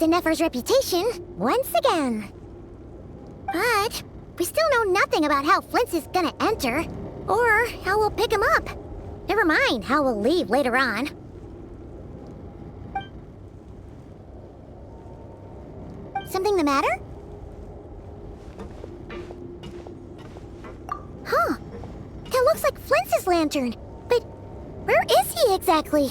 Yennefer's reputation once again. But we still know nothing about how Flint's is gonna enter, or how we'll pick him up. Never mind how we'll leave later on. Something the matter? Huh. That looks like Flint's lantern. But where is he exactly?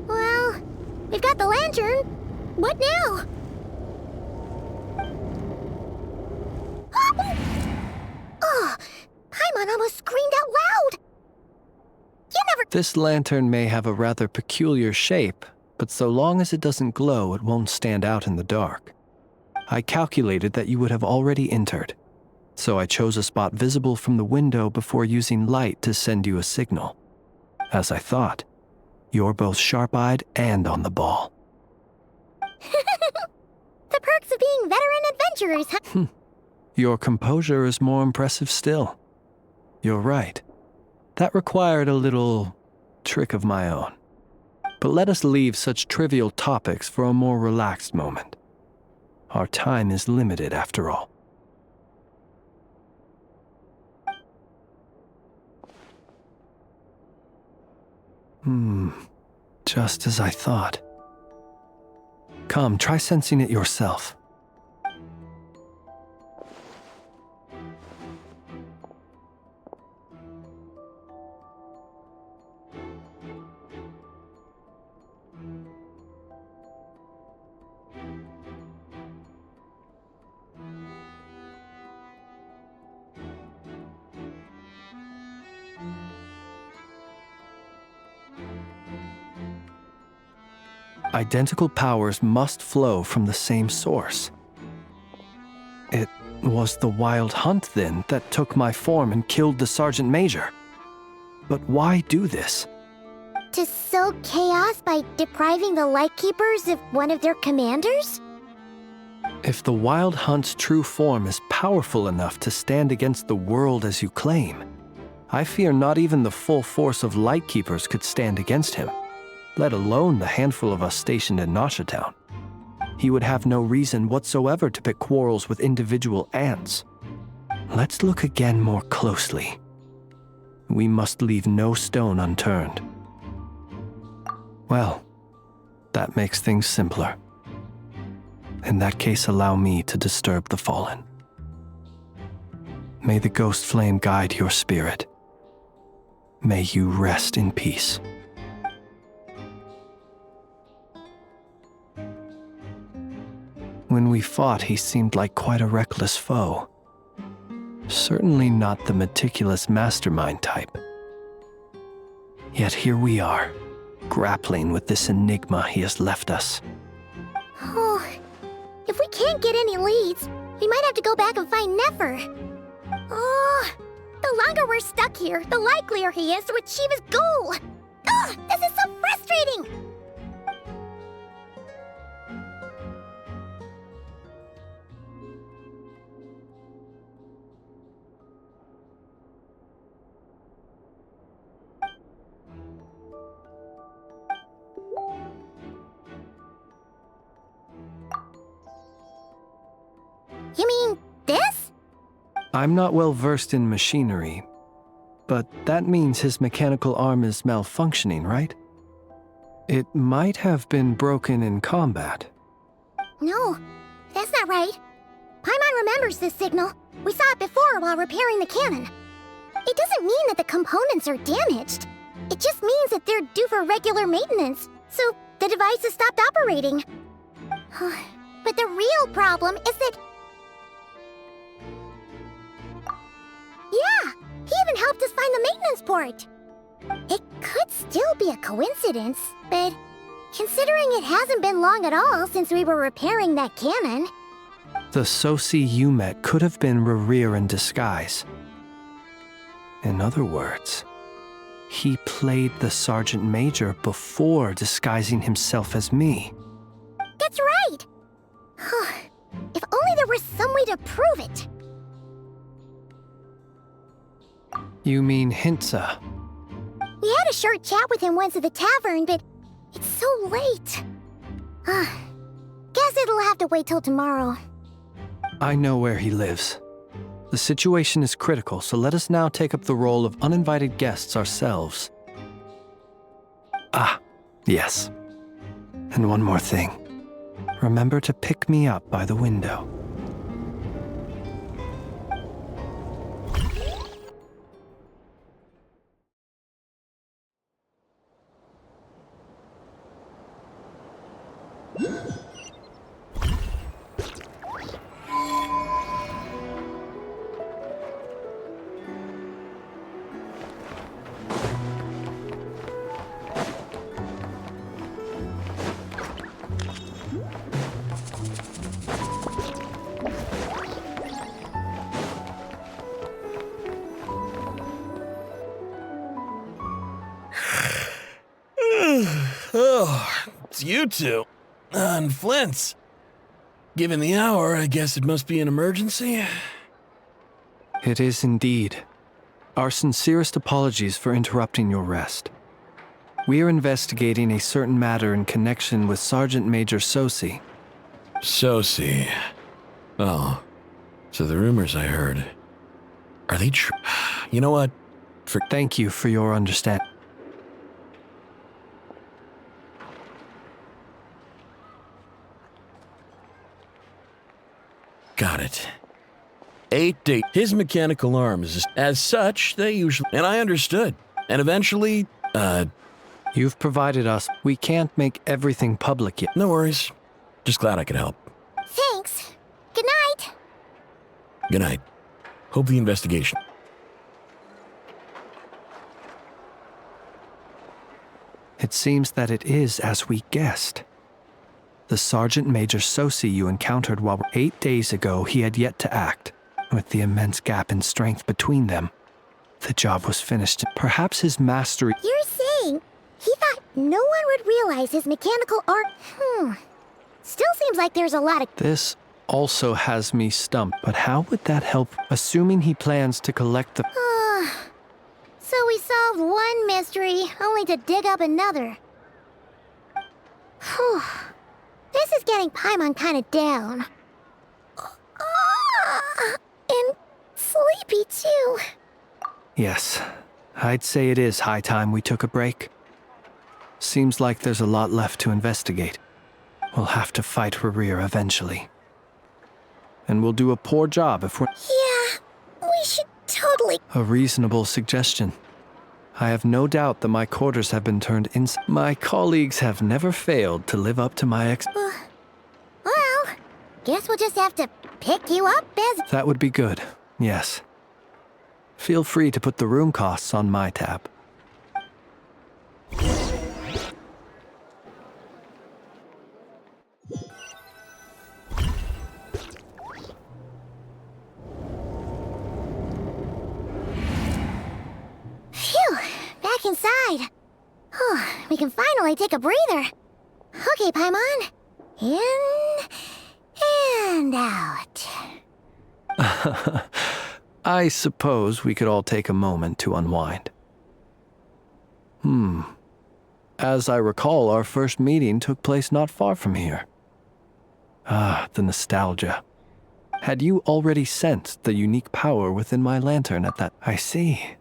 Well, we've got the lantern. What now? Oh, Paimon almost screamed out loud. You never... This lantern may have a rather peculiar shape, but so long as it doesn't glow, it won't stand out in the dark. I calculated that you would have already entered, so I chose a spot visible from the window before using light to send you a signal. As I thought, you're both sharp-eyed and on the ball. The perks of being veteran adventurers, huh? Your composure is more impressive still. You're right. That required a little trick of my own. But let us leave such trivial topics for a more relaxed moment. Our time is limited after all. Just as I thought. Come, try sensing it yourself. Identical powers must flow from the same source. It was the Wild Hunt, then, that took my form and killed the Sergeant Major. But why do this? To sow chaos by depriving the Lightkeepers of one of their commanders? If the Wild Hunt's true form is powerful enough to stand against the world as you claim, I fear not even the full force of Lightkeepers could stand against him, let alone the handful of us stationed in Noshatown. He would have no reason whatsoever to pick quarrels with individual ants. Let's look again more closely. We must leave no stone unturned. Well, that makes things simpler. In that case, allow me to disturb the fallen. May the ghost flame guide your spirit. May you rest in peace. When we fought, he seemed like quite a reckless foe. Certainly not the meticulous mastermind type. Yet here we are, grappling with this enigma he has left us. Oh, if we can't get any leads, we might have to go back and find Nefer. Oh, the longer we're stuck here, the likelier he is to achieve his goal. Ugh, this is so frustrating! You mean this? I'm not well versed in machinery, but that means his mechanical arm is malfunctioning, right? It might have been broken in combat. No, that's not right. Paimon remembers this signal. We saw it before while repairing the cannon. It doesn't mean that the components are damaged. It just means that they're due for regular maintenance, so the device has stopped operating. But the real problem is that... Yeah, he even helped us find the maintenance port. It could still be a coincidence, but considering it hasn't been long at all since we were repairing that cannon... The Soci you met could have been Rerir in disguise. In other words, he played the Sergeant Major before disguising himself as me. That's right! If only there was some way to prove it. You mean Hintsa? We had a short chat with him once at the tavern, but it's so late. Guess it'll have to wait till tomorrow. I know where he lives. The situation is critical, so let us now take up the role of uninvited guests ourselves. Ah, yes. And one more thing. Remember to pick me up by the window. Oh, it's you two. And Flint's. Given the hour, I guess it must be an emergency. It is indeed. Our sincerest apologies for interrupting your rest. We are investigating a certain matter in connection with Sergeant Major Sosi. Sosi. Oh, so the rumors I heard. Are they true? You know what? Thank you for your understanding. Got it. 8 days. His mechanical arms, as such, they usually... And I understood. And eventually, You've provided us. We can't make everything public yet. no worries. Just glad I could help. Thanks. Good night. Good night. Hope the investigation... It seems that it is as we guessed. The Sergeant Major Sosi you encountered while 8 days ago, he had yet to act. With the immense gap in strength between them, the job was finished. Perhaps his mastery... You're saying he thought no one would realize his mechanical art... Still seems like there's a lot of... This also has me stumped, but how would that help? Assuming he plans to collect the... So we solved one mystery, only to dig up another. Whew. This is getting Paimon kind of down. And sleepy, too. Yes, I'd say it is high time we took a break. Seems like there's a lot left to investigate. We'll have to fight Rerir eventually. And we'll do a poor job if we're... Yeah, we should totally... A reasonable suggestion. I have no doubt that my quarters have been turned inside. My colleagues have never failed to live up to my Well, guess we'll just have to pick you up as... That would be good, yes. Feel free to put the room costs on my tab. Phew, back inside. We can finally take a breather. Okay, Paimon. In... and out. I suppose we could all take a moment to unwind. As I recall, our first meeting took place not far from here. Ah, the nostalgia. Had you already sensed the unique power within my lantern at that? I see.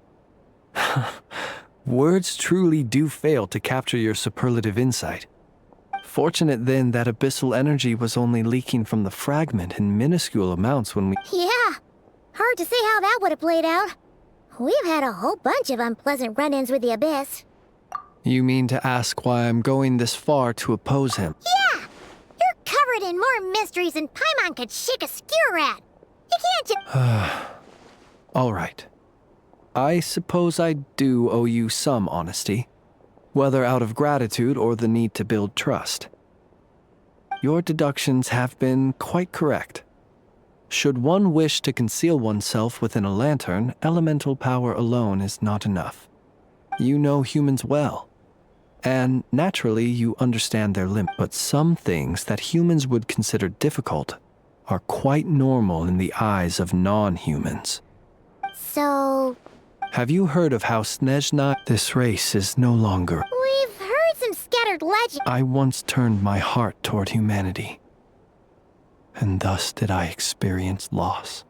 Words truly do fail to capture your superlative insight. Fortunate then that abyssal energy was only leaking from the fragment in minuscule amounts when we... Yeah, hard to say how that would have played out. We've had a whole bunch of unpleasant run-ins with the Abyss. You mean to ask why I'm going this far to oppose him? Yeah! You're covered in more mysteries than Paimon could shake a skewer at. You can't just... All right. I suppose I do owe you some honesty, whether out of gratitude or the need to build trust. Your deductions have been quite correct. Should one wish to conceal oneself within a lantern, elemental power alone is not enough. You know humans well, and naturally you understand their limits. But some things that humans would consider difficult are quite normal in the eyes of non-humans. So... Have you heard of how Snezhna? This race is no longer. We've heard some scattered legends. I once turned my heart toward humanity, and thus did I experience loss.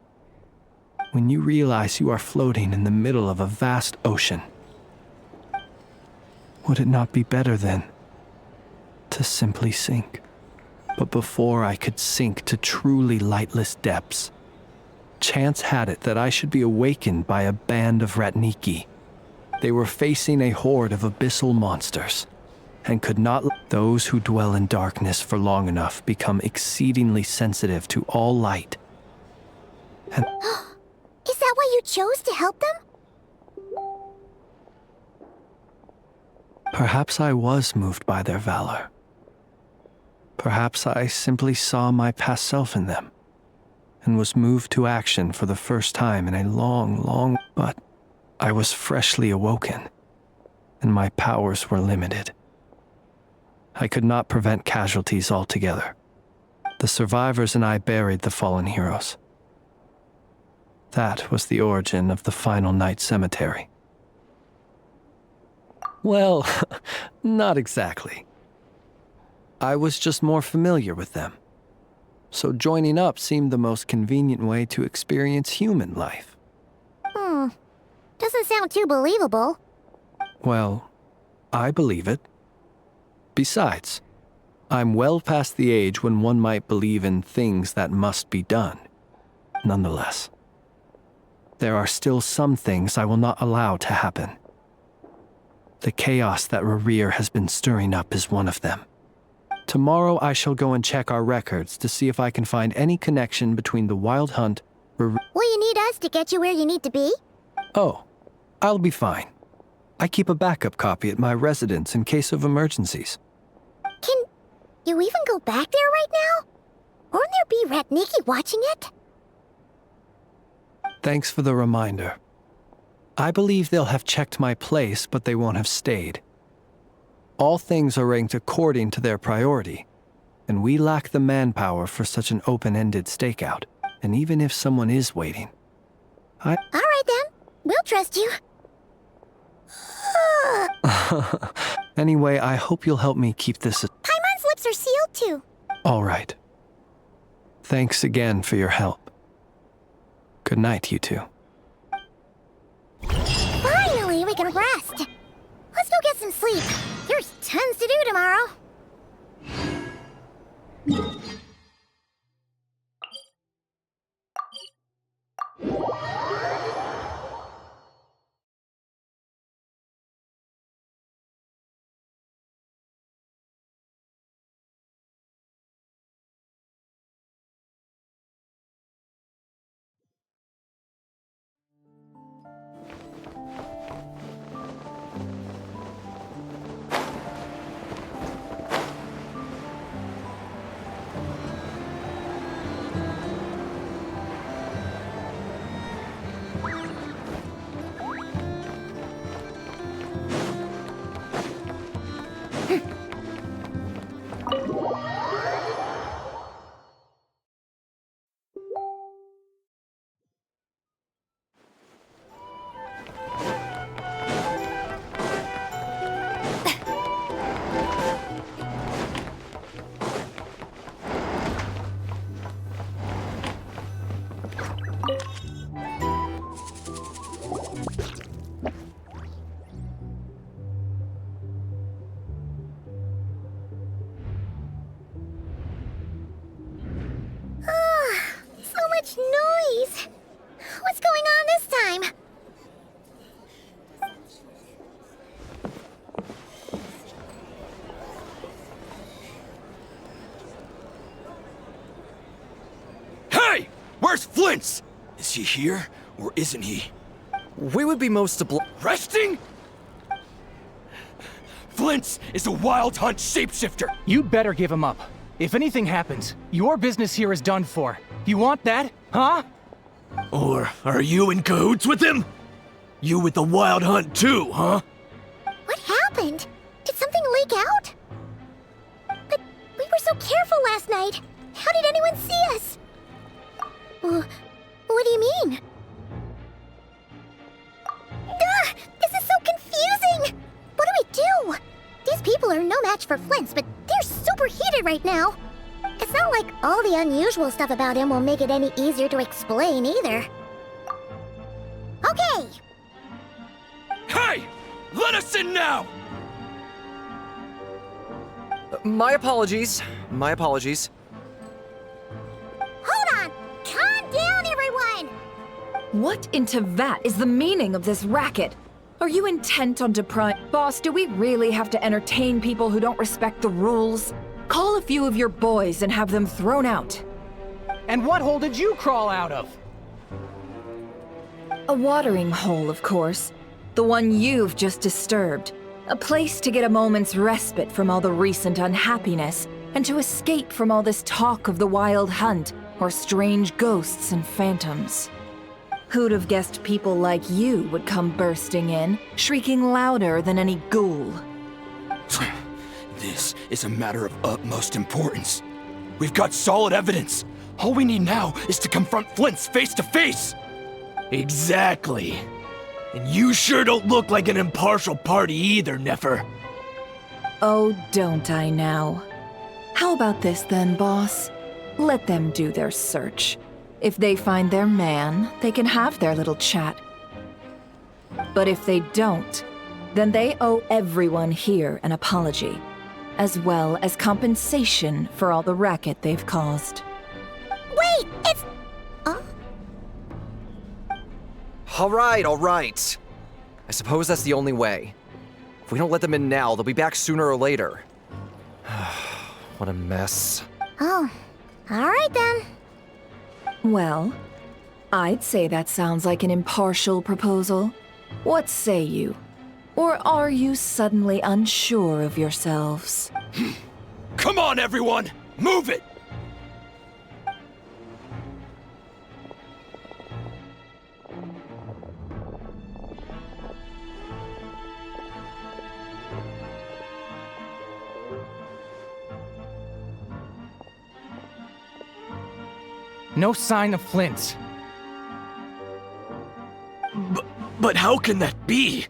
When you realize you are floating in the middle of a vast ocean, would it not be better then to simply sink? But before I could sink to truly lightless depths, chance had it that I should be awakened by a band of Ratniki. They were facing a horde of abyssal monsters, and could not let those who dwell in darkness for long enough become exceedingly sensitive to all light. And Is that why you chose to help them? perhaps I was moved by their valor. Perhaps I simply saw my past self in them, and was moved to action for the first time in a long. But I was freshly awoken, and my powers were limited. I could not prevent casualties altogether. The survivors and I buried the fallen heroes. That was the origin of the final night cemetery. Well, not exactly. I was just more familiar with them. So joining up seemed the most convenient way to experience human life. Doesn't sound too believable. Well, I believe it. Besides, I'm well past the age when one might believe in things that must be done. Nonetheless, there are still some things I will not allow to happen. The chaos that Rerir has been stirring up is one of them. Tomorrow I shall go and check our records to see if I can find any connection between the Wild Hunt, Will you need us to get you where you need to be? Oh, I'll be fine. I keep a backup copy at my residence in case of emergencies. Can you even go back there right now? Won't there be Ratniki watching it? Thanks for the reminder. I believe they'll have checked my place, but they won't have stayed. All things are ranked according to their priority, and we lack the manpower for such an open-ended stakeout. And even if someone is waiting, All right then, we'll trust you. Anyway, I hope you'll help me keep this. Paimon's lips are sealed too. All right. Thanks again for your help. Good night, you two. Finally, we can rest. Let's go get some sleep. There's tons to do tomorrow. So much noise. What's going on this time? Hey! Where's Flint's? Is he here, or isn't he? We would be most Resting? Flint's is a Wild Hunt shapeshifter! You'd better give him up. If anything happens, your business here is done for. You want that? Huh? Or are you in cahoots with him? You with the Wild Hunt too, huh? What happened? Did something leak out? But we were so careful last night. How did anyone see us? What do you mean? are no match for Flint's, but they're super heated right now. It's not like all the unusual stuff about him will make it any easier to explain either. Okay! Hey! Let us in now! My apologies. My apologies. Hold on! Calm down, everyone! What in Tevat is the meaning of this racket? Are you intent on Boss, do we really have to entertain people who don't respect the rules? Call a few of your boys and have them thrown out. And what hole did you crawl out of? A watering hole, of course. The one you've just disturbed. A place to get a moment's respite from all the recent unhappiness, and to escape from all this talk of the wild hunt, or strange ghosts and phantoms. Who'd have guessed people like you would come bursting in, shrieking louder than any ghoul? This is a matter of utmost importance. We've got solid evidence. All we need now is to confront Flint's face to face. Exactly. And you sure don't look like an impartial party either, Nefer. Oh, don't I now? How about this then, boss? Let them do their search. If they find their man, they can have their little chat. But if they don't, then they owe everyone here an apology, as well as compensation for all the racket they've caused. Wait, it's... All right. I suppose that's the only way. If we don't let them in now, they'll be back sooner or later. What a mess. Oh, alright then. Well, I'd say that sounds like an impartial proposal. What say you? Or are you suddenly unsure of yourselves? Come on, everyone! Move it! No sign of Flint. But how can that be?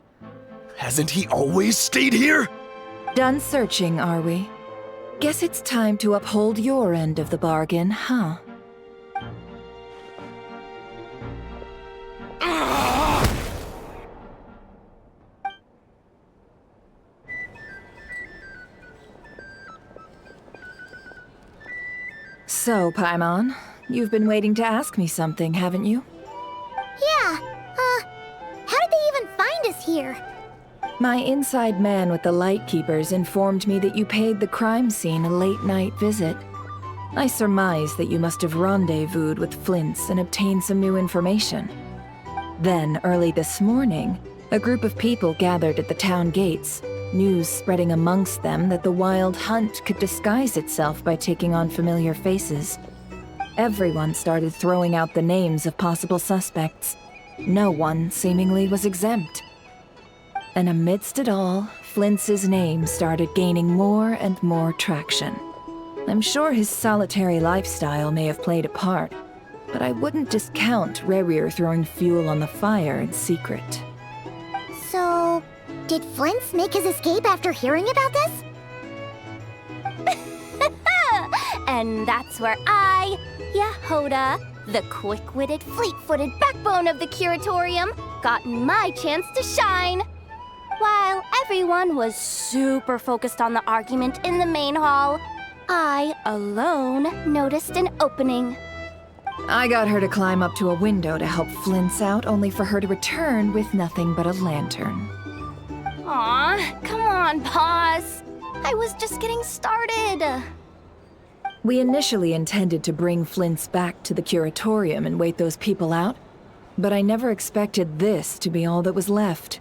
Hasn't he always stayed here? Done searching, are we? Guess it's time to uphold your end of the bargain, huh? So, Paimon, you've been waiting to ask me something, haven't you? Yeah, how did they even find us here? My inside man with the Lightkeepers informed me that you paid the crime scene a late-night visit. I surmise that you must have rendezvoused with Flint's and obtained some new information. Then, early this morning, a group of people gathered at the town gates, news spreading amongst them that the wild hunt could disguise itself by taking on familiar faces. Everyone started throwing out the names of possible suspects. No one, seemingly, was exempt. And amidst it all, Flint's name started gaining more and more traction. I'm sure his solitary lifestyle may have played a part, but I wouldn't discount Rerir throwing fuel on the fire in secret. So, did Flint's make his escape after hearing about this? And that's where I, Yehoda, the quick-witted, fleet-footed backbone of the Curatorium, got my chance to shine. While everyone was super focused on the argument in the main hall, I alone noticed an opening. I got her to climb up to a window to help Flint's out, only for her to return with nothing but a lantern. Aw, come on, boss. I was just getting started. We initially intended to bring Flint's back to the Curatorium and wait those people out, but I never expected this to be all that was left.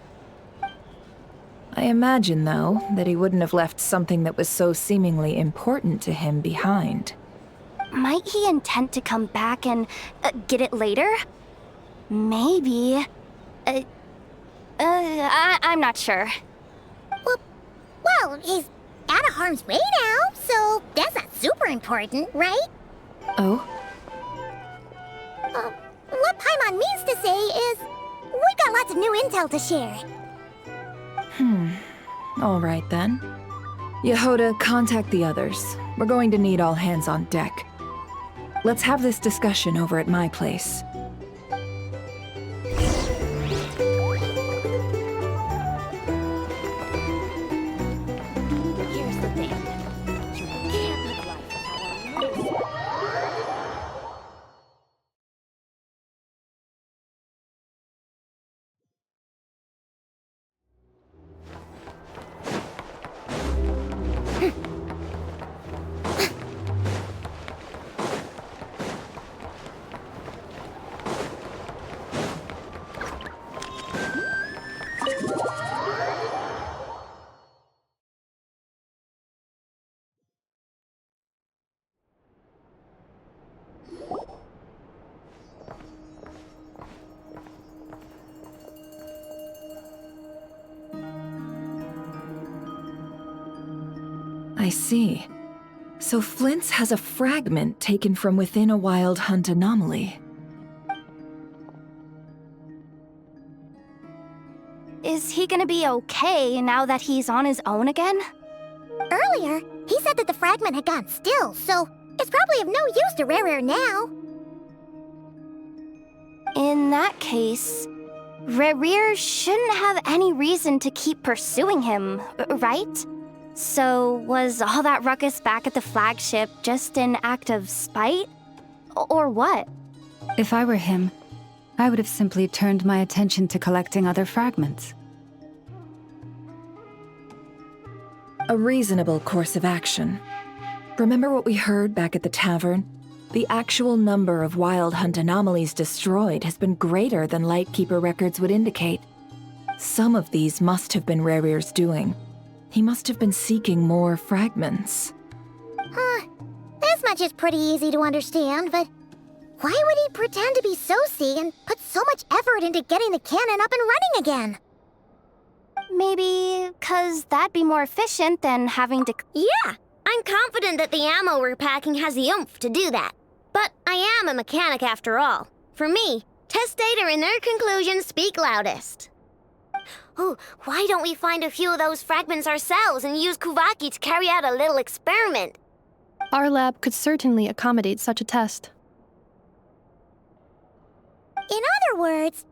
I imagine, though, that he wouldn't have left something that was so seemingly important to him behind. Might he intend to come back and get it later? Maybe. I'm not sure. Well, he's out of harm's way now, so that's not super important, right? Oh? What Paimon means to say is, we've got lots of new intel to share. All right then. Yehoda, contact the others. We're going to need all hands on deck. Let's have this discussion over at my place. Here's the thing. You can't live life without a little. I see. So Flint's has a fragment taken from within a wild hunt anomaly. Is he gonna be okay now that he's on his own again? Earlier, he said that the fragment had gone still, so it's probably of no use to Rare now. In that case, Rerir shouldn't have any reason to keep pursuing him, right? So, was all that ruckus back at the flagship just an act of spite? Or what? If I were him, I would have simply turned my attention to collecting other fragments. A reasonable course of action. Remember what we heard back at the tavern? The actual number of wild hunt anomalies destroyed has been greater than Lightkeeper records would indicate. Some of these must have been Rerir's doing. He must have been seeking more fragments. This much is pretty easy to understand, but why would he pretend to be Soci and put so much effort into getting the cannon up and running again? Maybe 'cause that'd be more efficient than having to... Yeah, I'm confident that the ammo we're packing has the oomph to do that. But I am a mechanic after all. For me, test data and their conclusions speak loudest. Ooh, why don't we find a few of those fragments ourselves and use Kuvaki to carry out a little experiment? Our lab could certainly accommodate such a test. In other words,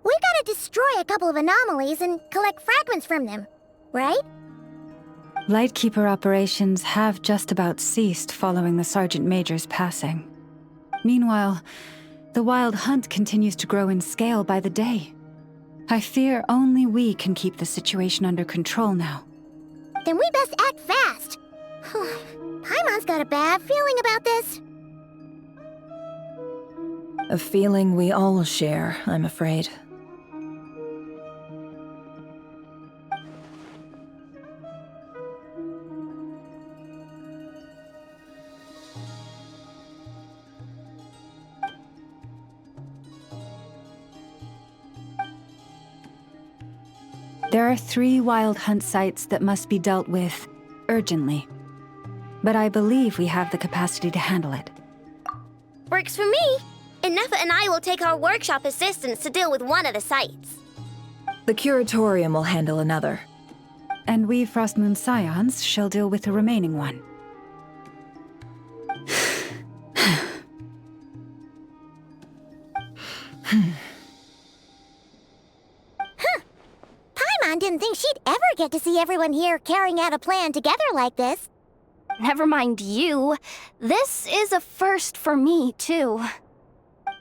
we gotta destroy a couple of anomalies and collect fragments from them, right? Lightkeeper operations have just about ceased following the Sergeant Major's passing. Meanwhile, the wild hunt continues to grow in scale by the day. I fear only we can keep the situation under control now. Then we best act fast. Paimon's got a bad feeling about this. A feeling we all share, I'm afraid. There are 3 wild hunt sites that must be dealt with urgently. But I believe we have the capacity to handle it. Works for me. Nefa and I will take our workshop assistants to deal with one of the sites. The curatorium will handle another. And we Frostmoon Scions shall deal with the remaining one. Paimon didn't think she'd ever get to see everyone here carrying out a plan together like this. Never mind you. This is a first for me, too.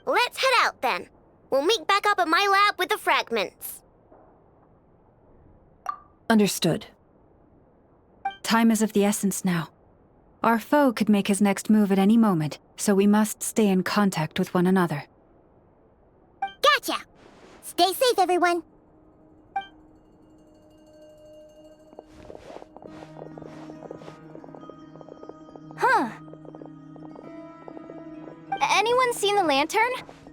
Let's head out then. We'll meet back up at my lab with the fragments. Understood. Time is of the essence now. Our foe could make his next move at any moment, so we must stay in contact with one another. Gotcha! Stay safe, everyone. Huh. Anyone seen the lantern?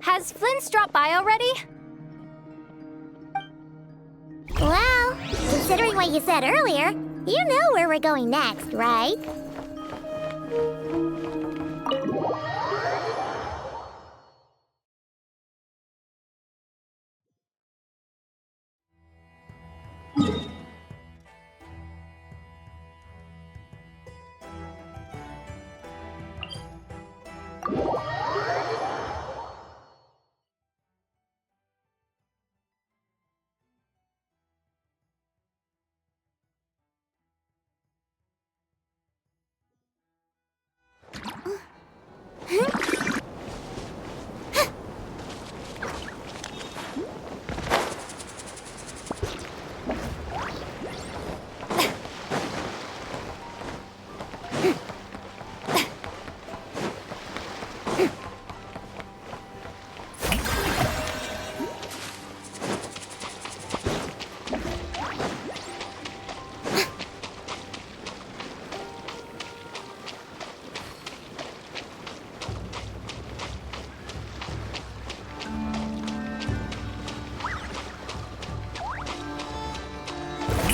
Has Flint's dropped by already? Well, considering what you said earlier, you know where we're going next, right?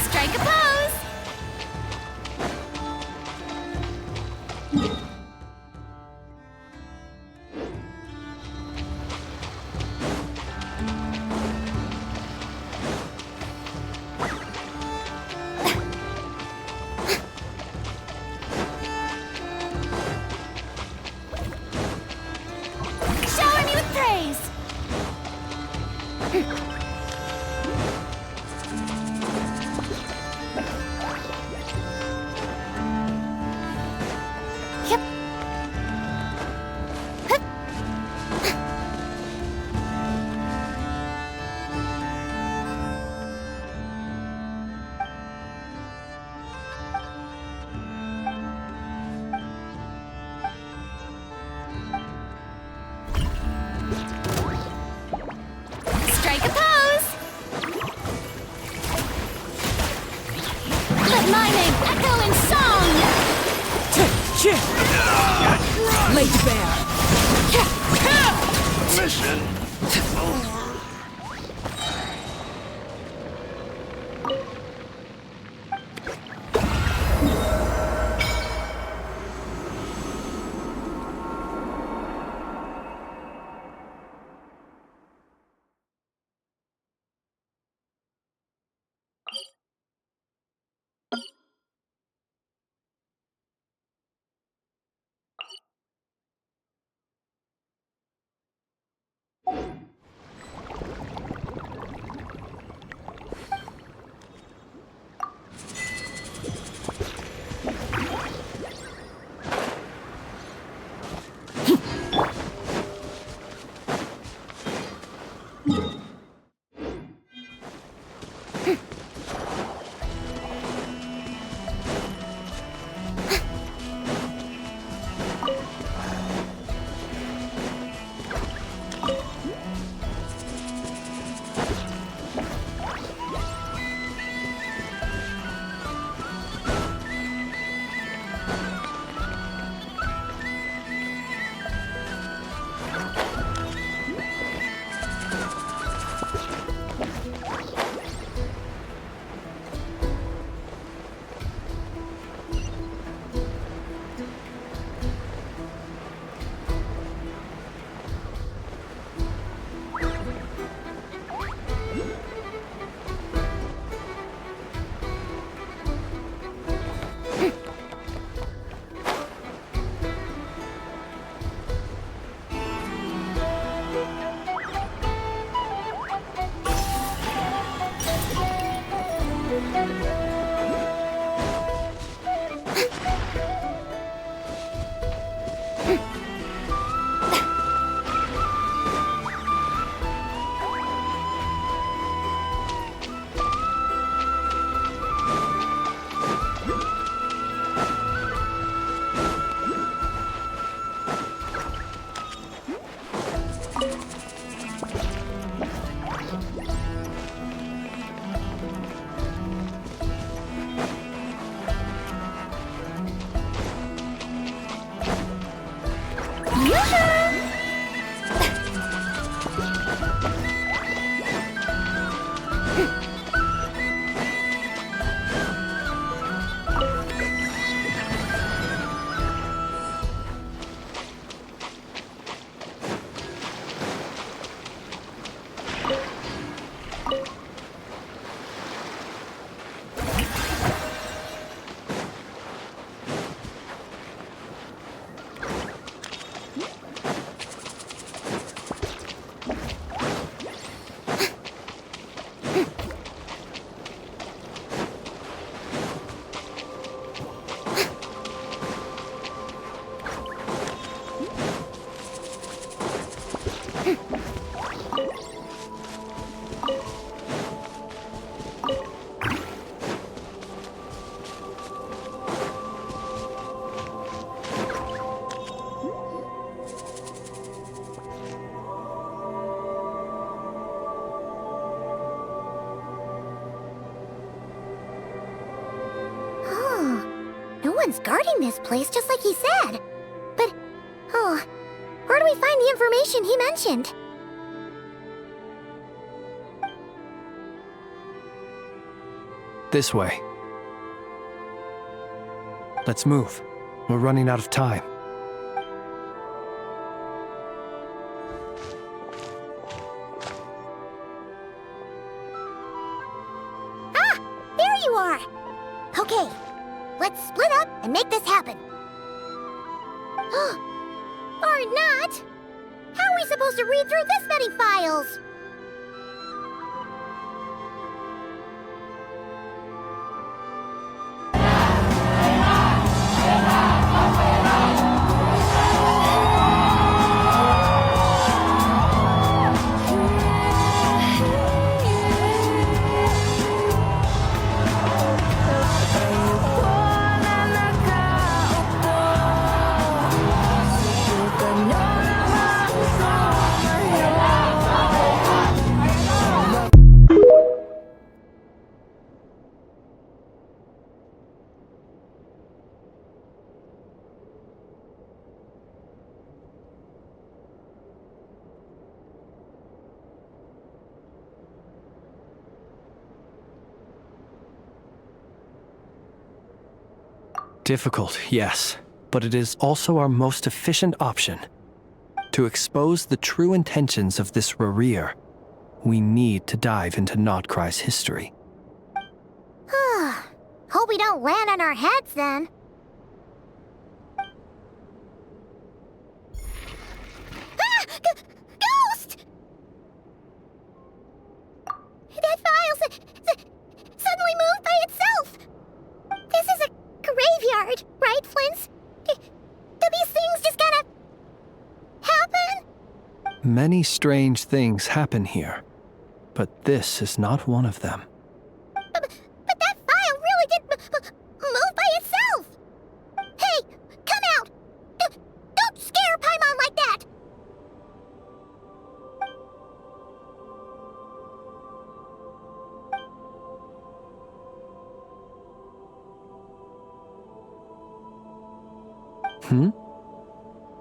Strike a pose! Shower me with praise! Yep. Hup. Strike a pose! Let my name echo in song! Laid bare! Mission! one's guarding this place, just like he said. But, oh, where do we find the information he mentioned? This way. Let's move. We're running out of time. Ah! There you are! Okay, let's split up and make this happen. Or not! How are we supposed to read through this many files? Difficult, yes, but it is also our most efficient option. To expose the true intentions of this Rereer, we need to dive into Notcry's history. Hope we don't land on our heads then. Ah! Ghost! That file suddenly moved by itself. This is a graveyard, right, Flint? Do these things just gotta happen? Many strange things happen here, but this is not one of them. But that file really did move by itself! Hey, come out! Don't scare Paimon like that!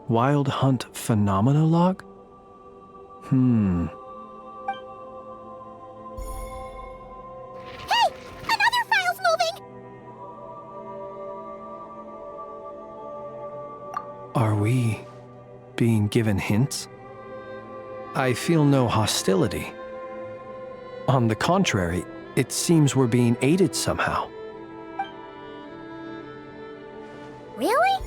Wild Hunt Phenomena Log? Hey! Another file's moving! Are we being given hints? I feel no hostility. On the contrary, it seems we're being aided somehow. Really?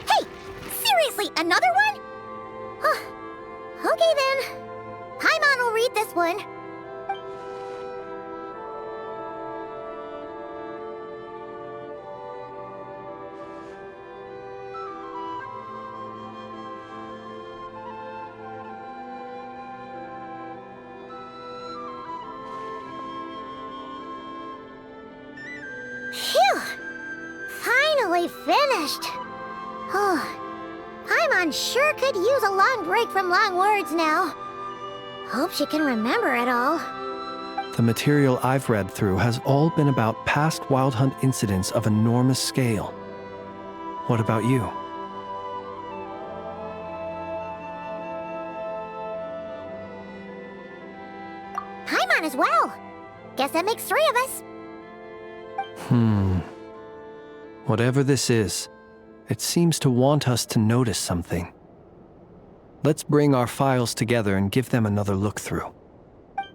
Hey! Seriously, another one? Okay then. Paimon will read this one. Phew! Finally finished. Paimon sure could use a long break from long words now. Hope she can remember it all. The material I've read through has all been about past Wild Hunt incidents of enormous scale. What about you? Paimon as well. Guess that makes 3 of us. Whatever this is, it seems to want us to notice something. Let's bring our files together and give them another look through. All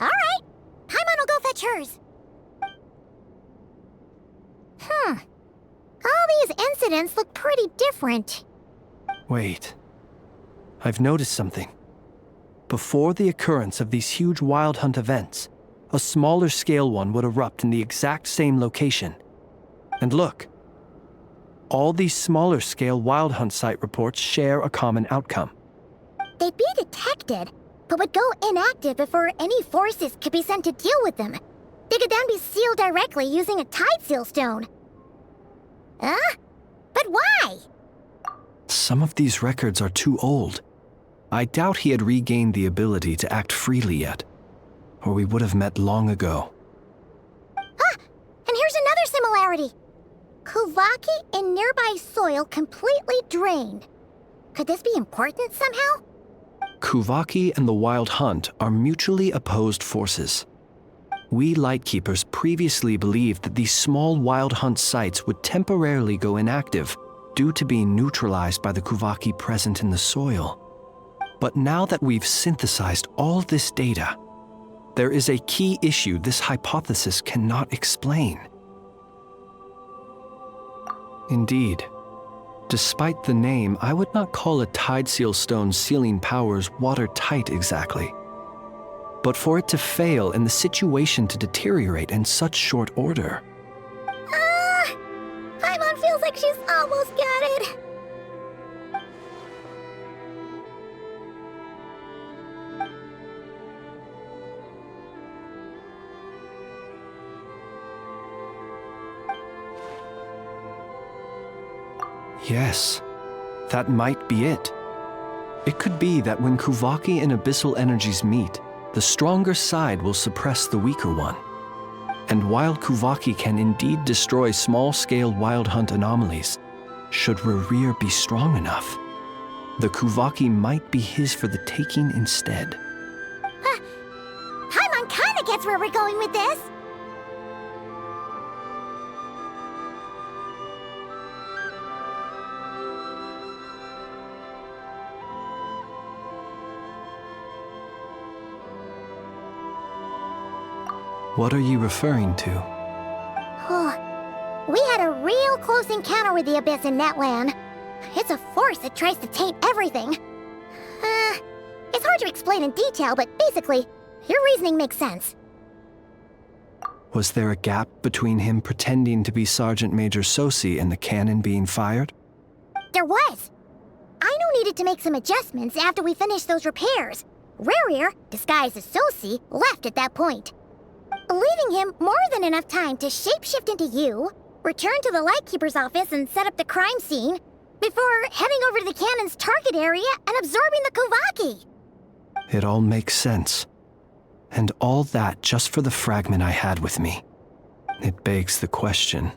right. Paimon will go fetch hers. All these incidents look pretty different. Wait. I've noticed something. Before the occurrence of these huge Wild Hunt events, a smaller scale one would erupt in the exact same location. And look. All these smaller scale Wild Hunt site reports share a common outcome. They'd be detected, but would go inactive before any forces could be sent to deal with them. They could then be sealed directly using a tide seal stone. But why? Some of these records are too old. I doubt he had regained the ability to act freely yet, or we would have met long ago. And here's another similarity. Kuvaki and nearby soil completely drained. Could this be important somehow? Kuvaki and the Wild Hunt are mutually opposed forces. We Lightkeepers previously believed that these small Wild Hunt sites would temporarily go inactive due to being neutralized by the Kuvaki present in the soil. But now that we've synthesized all this data, there is a key issue this hypothesis cannot explain. Indeed, despite the name, I would not call a Tide Seal Stone's sealing powers watertight exactly. But for it to fail and the situation to deteriorate in such short order. Paimon feels like she's almost got it. Yes, that might be it. It could be that when Kuvaki and Abyssal energies meet, the stronger side will suppress the weaker one. And while Kuvaki can indeed destroy small-scale Wild Hunt anomalies, should Rerir be strong enough, the Kuvaki might be his for the taking instead. Paimon kinda gets where we're going with this. What are you referring to? We had a real close encounter with the Abyss in Netland. It's a force that tries to taint everything. It's hard to explain in detail, but basically, your reasoning makes sense. Was there a gap between him pretending to be Sergeant Major Sosi and the cannon being fired? There was. Aino needed to make some adjustments after we finished those repairs. Rerir, disguised as Sosi, left at that point, leaving him more than enough time to shapeshift into you, return to the Lightkeeper's office and set up the crime scene, before heading over to the cannon's target area and absorbing the Kuvaki. It all makes sense. And all that just for the fragment I had with me. It begs the question,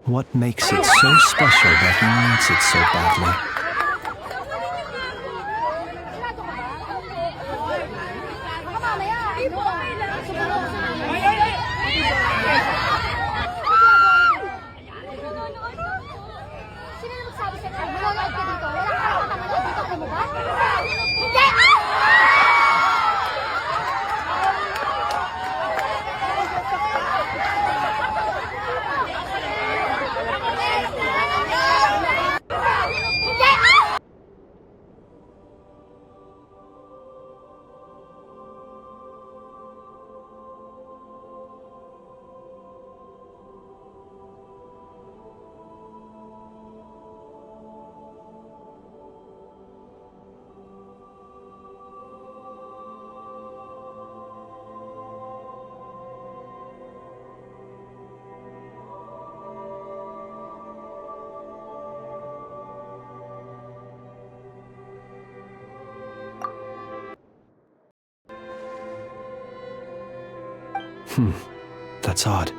what makes it so special that he needs it so badly? That's odd.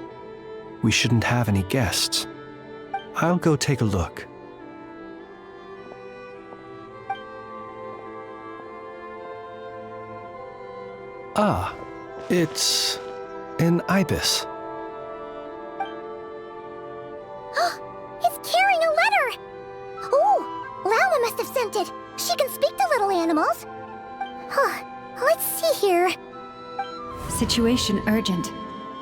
We shouldn't have any guests. I'll go take a look. Ah, it's an ibis. It's carrying a letter! Ooh, Lala must have sent it. She can speak to little animals. Let's see here. Situation urgent.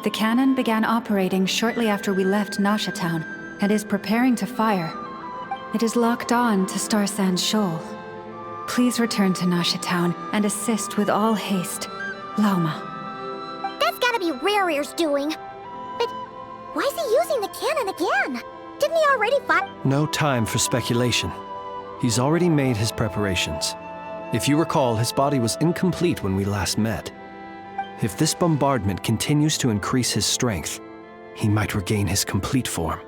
The cannon began operating shortly after we left Nasha Town and is preparing to fire. It is locked on to Star Sand Shoal. Please return to Nasha Town and assist with all haste. Lauma. That's gotta be Rerir's doing. But why is he using the cannon again? Didn't he already fire? No time for speculation. He's already made his preparations. If you recall, his body was incomplete when we last met. If this bombardment continues to increase his strength, he might regain his complete form.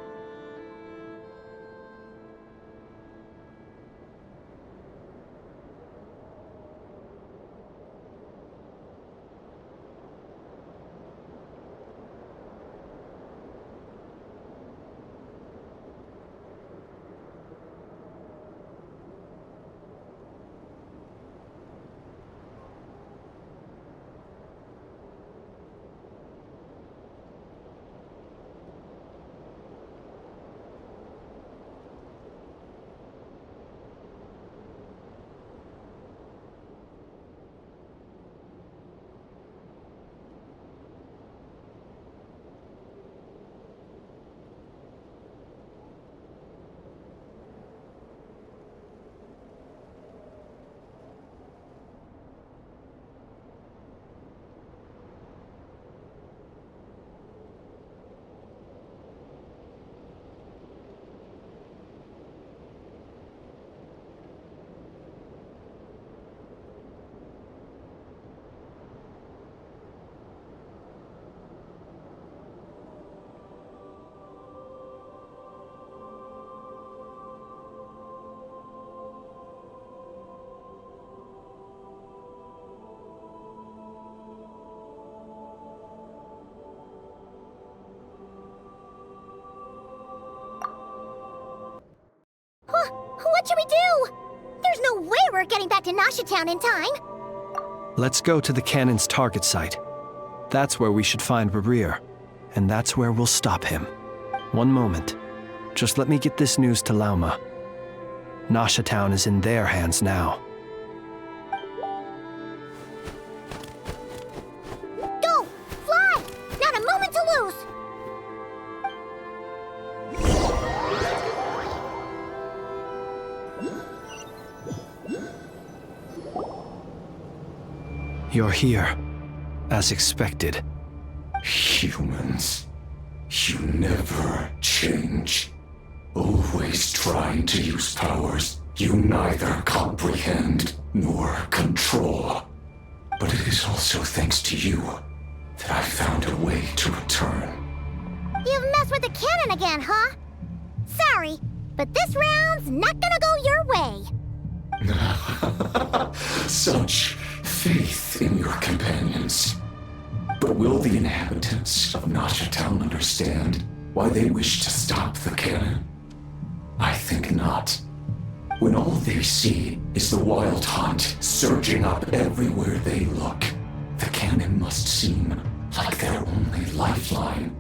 What should we do? There's no way we're getting back to Nasha Town in time. Let's go to the cannon's target site. That's where we should find Rerir, and that's where we'll stop him. One moment. Just let me get this news to Lauma. Nasha Town is in their hands now. Go! Fly! Not a moment to lose! You're here, as expected. Humans, you never change. Always trying to use powers you neither comprehend nor control. But it is also thanks to you that I found a way to return. You've messed with the cannon again, huh? Sorry, but this round's not gonna go your way. Such faith in your companions. But will the inhabitants of Nasha Town understand why they wish to stop the cannon? I think not. When all they see is the wild hunt surging up everywhere they look, the cannon must seem like their only lifeline.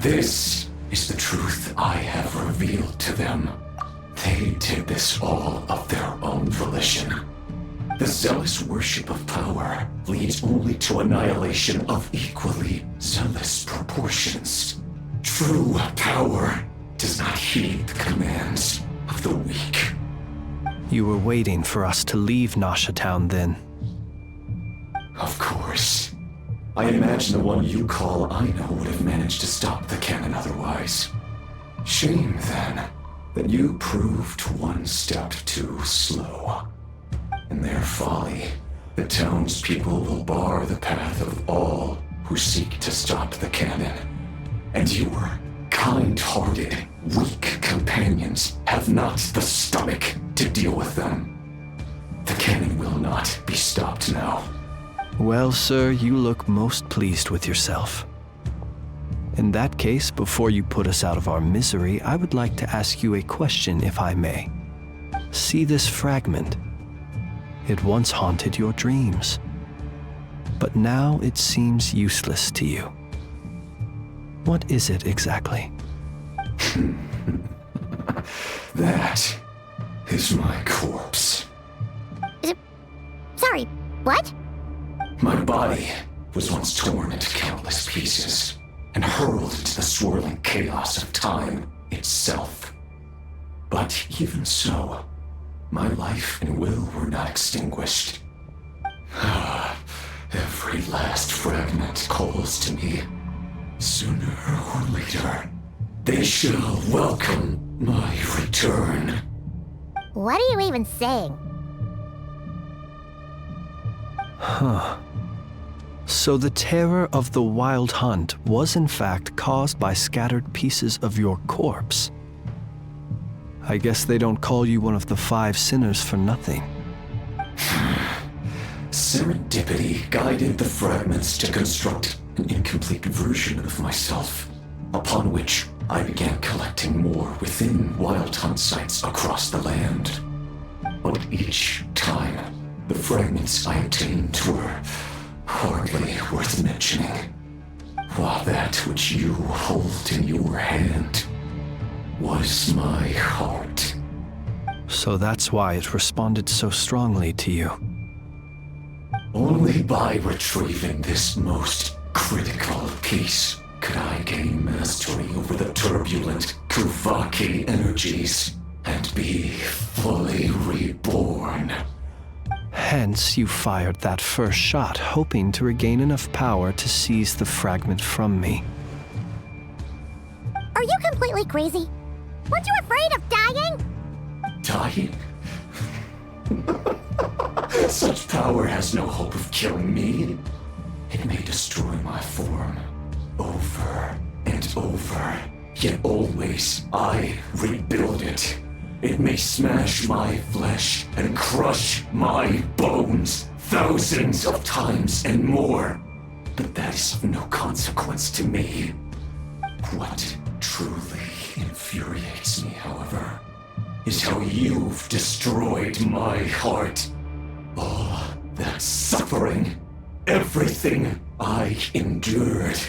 This is the truth I have revealed to them. They did this all of their own volition. The zealous worship of power leads only to annihilation of equally zealous proportions. True power does not heed the commands of the weak. You were waiting for us to leave Nasha Town then. Of course. I imagine the one you call Aino would have managed to stop the cannon otherwise. Shame, then, that you proved one step too slow. In their folly, the townspeople will bar the path of all who seek to stop the cannon. And your kind-hearted, weak companions have not the stomach to deal with them. The cannon will not be stopped now. Well, sir, you look most pleased with yourself. In that case, before you put us out of our misery, I would like to ask you a question, if I may. See this fragment? It once haunted your dreams, but now it seems useless to you. What is it exactly? That is my corpse. Sorry, what? My body was once torn into countless pieces and hurled into the swirling chaos of time itself. But even so, my life and will were not extinguished. Every last fragment calls to me. Sooner or later, they shall welcome my return. What are you even saying? Huh. So the terror of the wild hunt was in fact caused by scattered pieces of your corpse. I guess they don't call you one of the 5 sinners for nothing. Serendipity guided the fragments to construct an incomplete version of myself, upon which I began collecting more within wild hunt sites across the land. But each time, the fragments I obtained were hardly worth mentioning, while that which you hold in your hand was my heart. So that's why it responded so strongly to you. Only by retrieving this most critical piece could I gain mastery over the turbulent Kuvaki energies and be fully reborn. Hence, you fired that first shot, hoping to regain enough power to seize the fragment from me. Are you completely crazy? Weren't you afraid of dying? Dying? Such power has no hope of killing me. It may destroy my form over and over, yet always I rebuild it. It may smash my flesh and crush my bones thousands of times and more, but that is of no consequence to me. What truly infuriates me, however, is how you've destroyed my heart. All that suffering, everything I endured,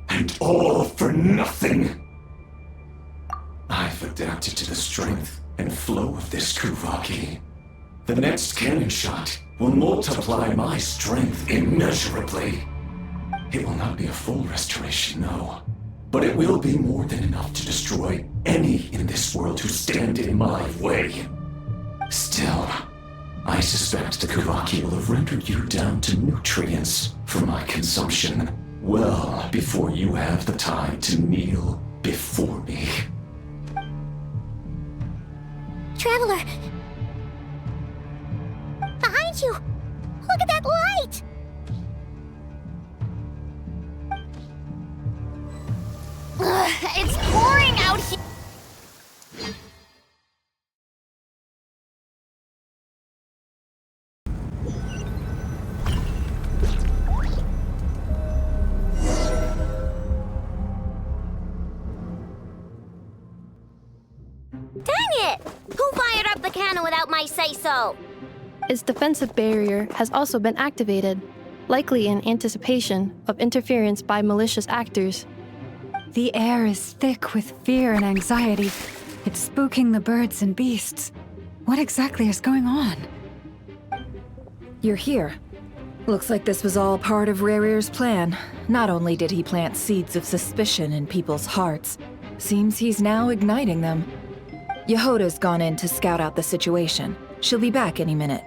and all for nothing. I've adapted to the strength and flow of this Kuvaki. The next cannon shot will multiply my strength immeasurably. It will not be a full restoration, no. But it will be more than enough to destroy any in this world who stand in my way. Still, I suspect the Kuvaki will have rendered you down to nutrients for my consumption well before you have the time to kneel before me. Traveler! Behind you! Look at that light! Ugh, it's pouring out here! Dang it! Who fired up the cannon without my say-so? Its defensive barrier has also been activated, likely in anticipation of interference by malicious actors. The air is thick with fear and anxiety. It's spooking the birds and beasts. What exactly is going on? You're here. Looks like this was all part of Rerir's plan. Not only did he plant seeds of suspicion in people's hearts, seems he's now igniting them. Yehoda's gone in to scout out the situation. She'll be back any minute.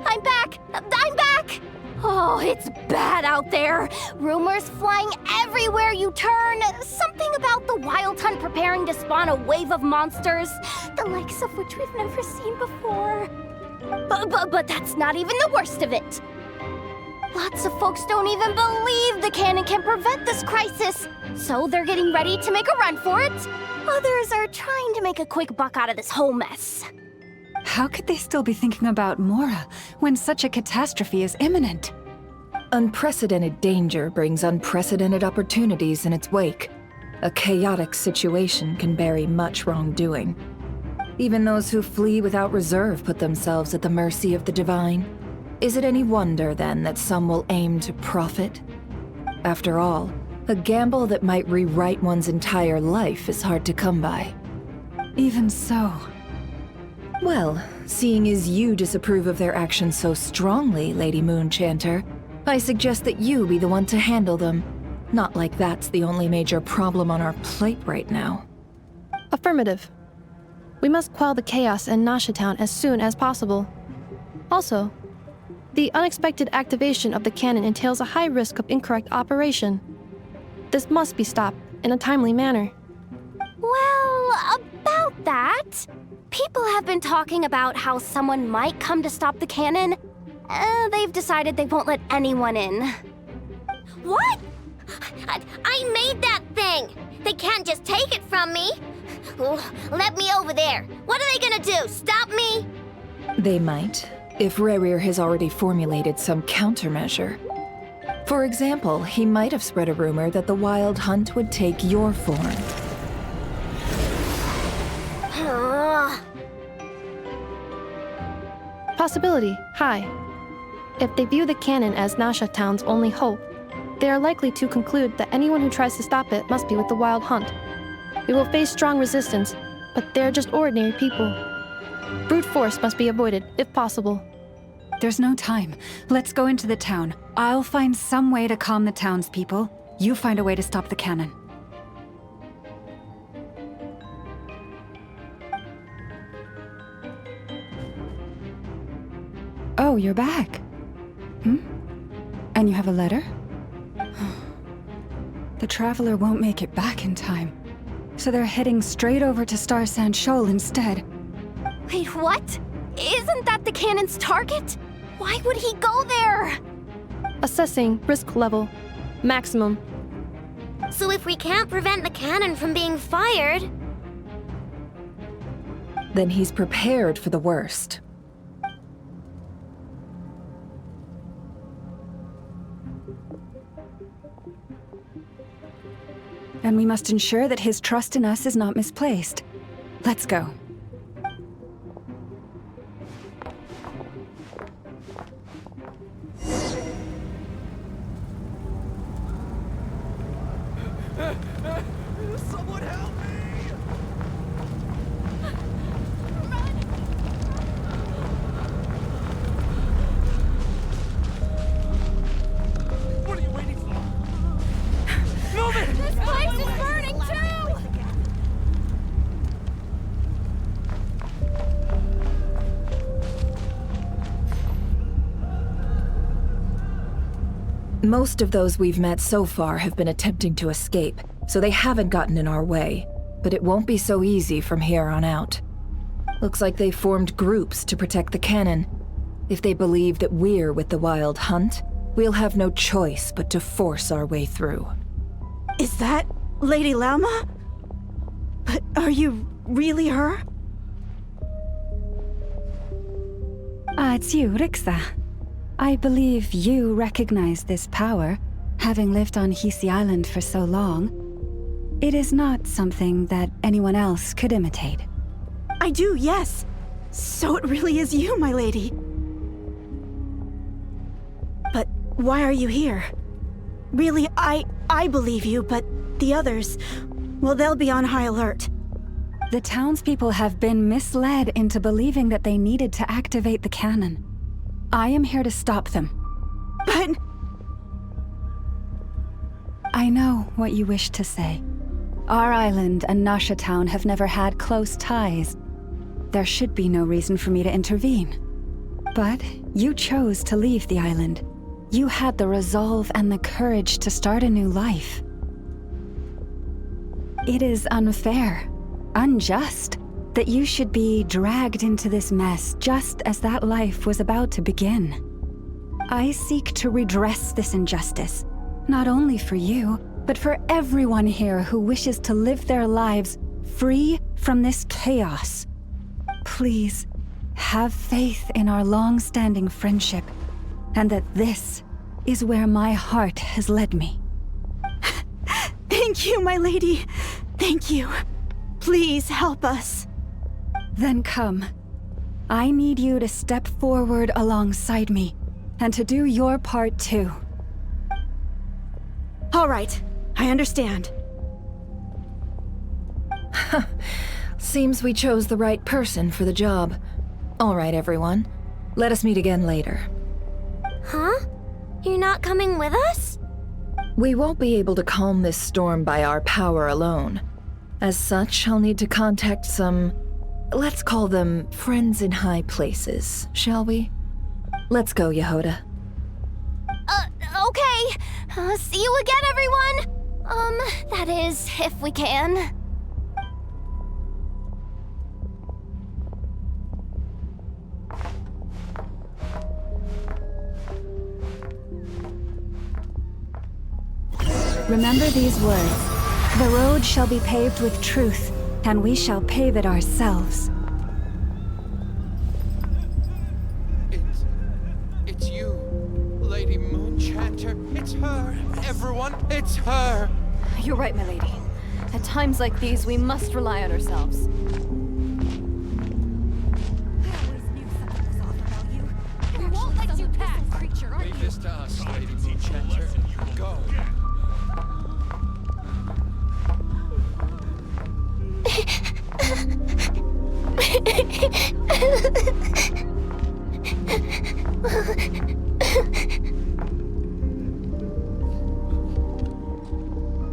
I'm back! I'm back! Oh, it's bad out there. Rumors flying everywhere you turn. Something about the Wild Hunt preparing to spawn a wave of monsters, the likes of which we've never seen before. But that's not even the worst of it. Lots of folks don't even believe the cannon can prevent this crisis, so they're getting ready to make a run for it. Others are trying to make a quick buck out of this whole mess. How could they still be thinking about Mora when such a catastrophe is imminent? Unprecedented danger brings unprecedented opportunities in its wake. A chaotic situation can bury much wrongdoing. Even those who flee without reserve put themselves at the mercy of the divine. Is it any wonder, then, that some will aim to profit? After all, a gamble that might rewrite one's entire life is hard to come by. Even so. Well, seeing as you disapprove of their actions so strongly, Lady Moonchanter, I suggest that you be the one to handle them. Not like that's the only major problem on our plate right now. Affirmative. We must quell the chaos in Nasha Town as soon as possible. Also, the unexpected activation of the cannon entails a high risk of incorrect operation. This must be stopped in a timely manner. Well, about that, people have been talking about how someone might come to stop the cannon. They've decided they won't let anyone in. What? I made that thing! They can't just take it from me! Let me over there! What are they gonna do? Stop me? They might, if Rerir has already formulated some countermeasure. For example, he might have spread a rumor that the Wild Hunt would take your form. Possibility high. If they view the cannon as Nasha Town's only hope, they are likely to conclude that anyone who tries to stop it must be with the Wild Hunt. We will face strong resistance, but they're just ordinary people. Brute force must be avoided, if possible. There's no time. Let's go into the town. I'll find some way to calm the townspeople. You find a way to stop the cannon. Oh, you're back. And you have a letter? The Traveler won't make it back in time. So they're heading straight over to Star Sand Shoal instead. Wait, what? Isn't that the cannon's target? Why would he go there? Assessing risk level. Maximum. So if we can't prevent the cannon from being fired... Then he's prepared for the worst. And we must ensure that his trust in us is not misplaced. Let's go. Someone help me! What are you waiting for? Move it! This place is burning too! Most of those we've met so far have been attempting to escape, so they haven't gotten in our way. But it won't be so easy from here on out. Looks like they formed groups to protect the cannon. If they believe that we're with the Wild Hunt, we'll have no choice but to force our way through. Is that Lady Lauma? But are you really her? It's you, Rixa. I believe you recognize this power, having lived on Hisi Island for so long. It is not something that anyone else could imitate. I do, yes. So it really is you, my lady. But why are you here? Really, I believe you, but the others, well, they'll be on high alert. The townspeople have been misled into believing that they needed to activate the cannon. I am here to stop them. But... I know what you wish to say. Our island and Nasha Town have never had close ties. There should be no reason for me to intervene. But you chose to leave the island. You had the resolve and the courage to start a new life. It is unfair, unjust, that you should be dragged into this mess just as that life was about to begin. I seek to redress this injustice, not only for you, but for everyone here who wishes to live their lives free from this chaos. Please, have faith in our long-standing friendship, and that this is where my heart has led me. Thank you, my lady. Thank you. Please help us. Then come. I need you to step forward alongside me, and to do your part too. All right, I understand. Seems we chose the right person for the job. All right, everyone. Let us meet again later. Huh? You're not coming with us? We won't be able to calm this storm by our power alone. As such, I'll need to contact some... let's call them friends in high places, shall we? Let's go, Yehoda. Okay. See you again, everyone! That is, if we can. Remember these words. The road shall be paved with truth, and we shall pave it ourselves. It's you, Lady Moonchanter. It's her. Everyone, it's her. You're right, my lady. At times like these, we must rely on ourselves. We won't let you pass, creature, are you? Leave this to us, Lady Moonchanter. Go.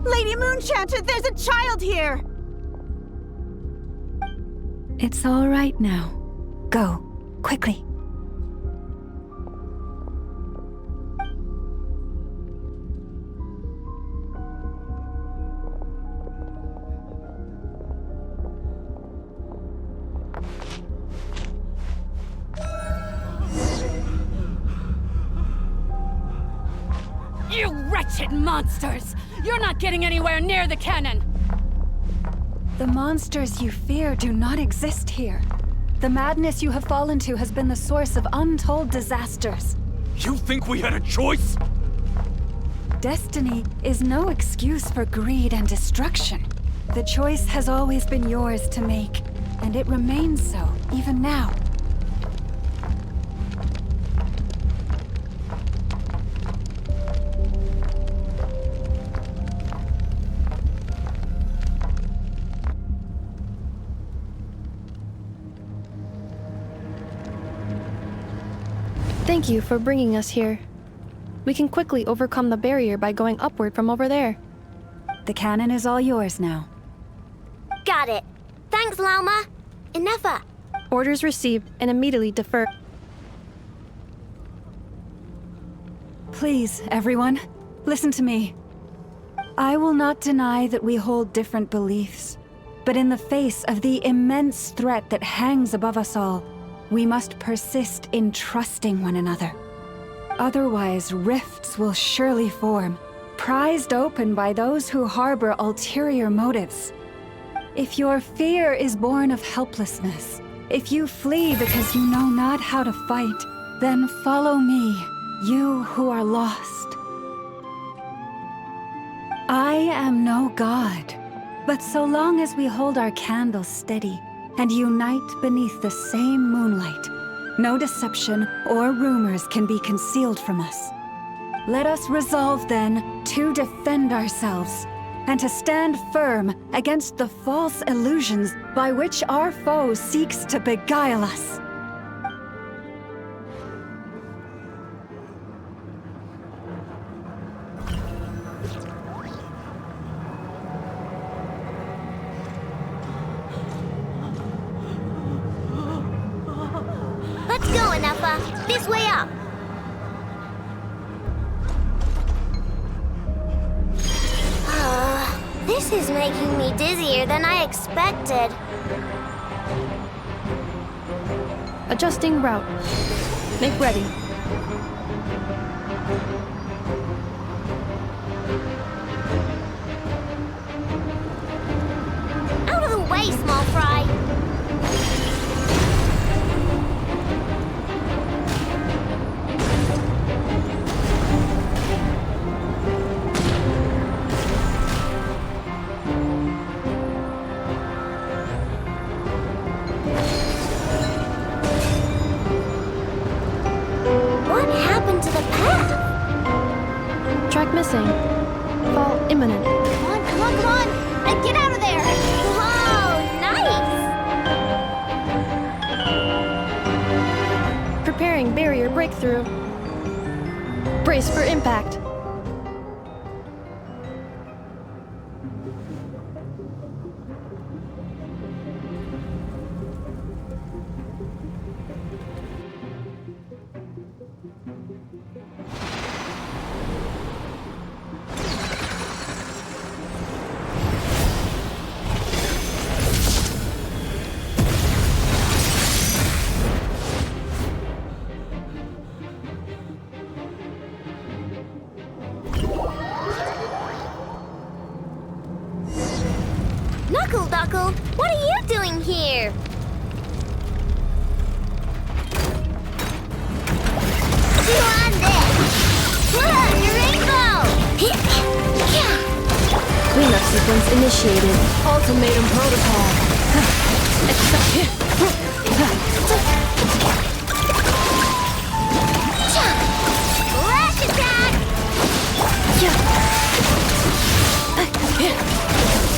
Lady Moonchanter, there's a child here! It's all right now. Go, quickly. You wretched monsters! You're not getting anywhere near the cannon! The monsters you fear do not exist here. The madness you have fallen to has been the source of untold disasters. You think we had a choice? Destiny is no excuse for greed and destruction. The choice has always been yours to make, and it remains so, even now. Thank you for bringing us here. We can quickly overcome the barrier by going upward from over there. The cannon is all yours now. Got it. Thanks, Lauma. Inefa. Orders received and immediately deferred. Please, everyone, listen to me. I will not deny that we hold different beliefs, but in the face of the immense threat that hangs above us all, we must persist in trusting one another. Otherwise, rifts will surely form, prized open by those who harbor ulterior motives. If your fear is born of helplessness, if you flee because you know not how to fight, then follow me, you who are lost. I am no god, but so long as we hold our candles steady and unite beneath the same moonlight, no deception or rumors can be concealed from us. Let us resolve then to defend ourselves and to stand firm against the false illusions by which our foe seeks to beguile us. Let's go, Inefa. This way up. This is making me dizzier than I expected. Adjusting route. Make ready. Out of the way, small fry. What happened to the path? Track missing. Fall imminent. Come on, come on, come on! And get out of there! Whoa, nice! Preparing barrier breakthrough. Brace for impact. Knuckle, what are you doing here? Your rainbow! Cleanup sequence initiated. Ultimatum protocol. Flash attack!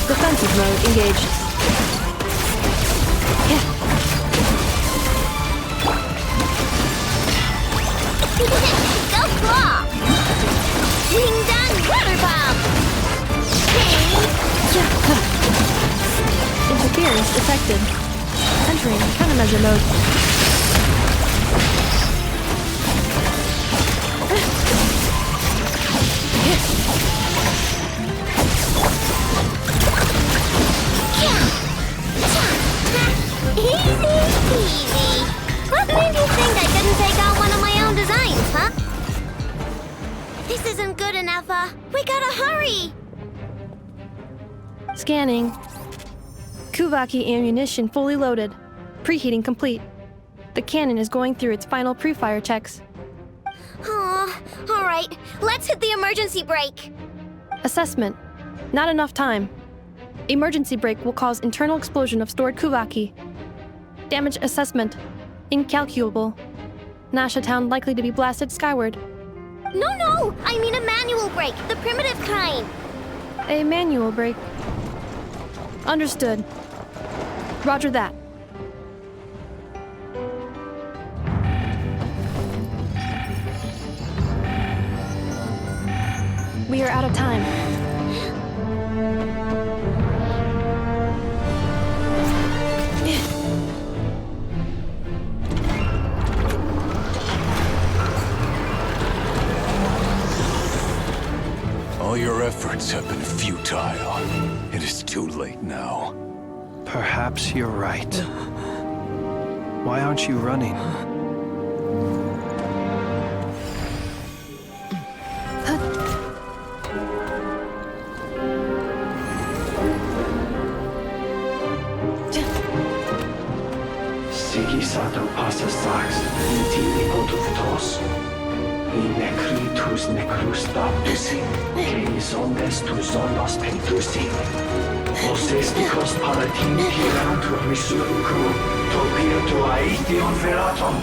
Defensive mode engaged. Go claw! Wing done water bomb! Interference detected. Entering countermeasure mode. Easy peasy. What made you think I couldn't take out one of my own designs, huh? This isn't good enough, we gotta hurry! Scanning. Kuvaki ammunition fully loaded. Preheating complete. The cannon is going through its final pre-fire checks. Oh, alright. Let's hit the emergency brake. Assessment. Not enough time. Emergency brake will cause internal explosion of stored Kuvaki. Damage assessment. Incalculable. Nasha Town likely to be blasted skyward. No! I mean a manual brake, the primitive kind. A manual brake. Understood. Roger that. We are out of time. All your efforts have been futile. It is too late now. Perhaps you're right. Why aren't you running? Sigisato passa sax, intimi potutos. I necritus necrus baptusi, que ondes tu zonos pentusi. Osesticos palatin pirantur misuricum, topirtu aethion veratum.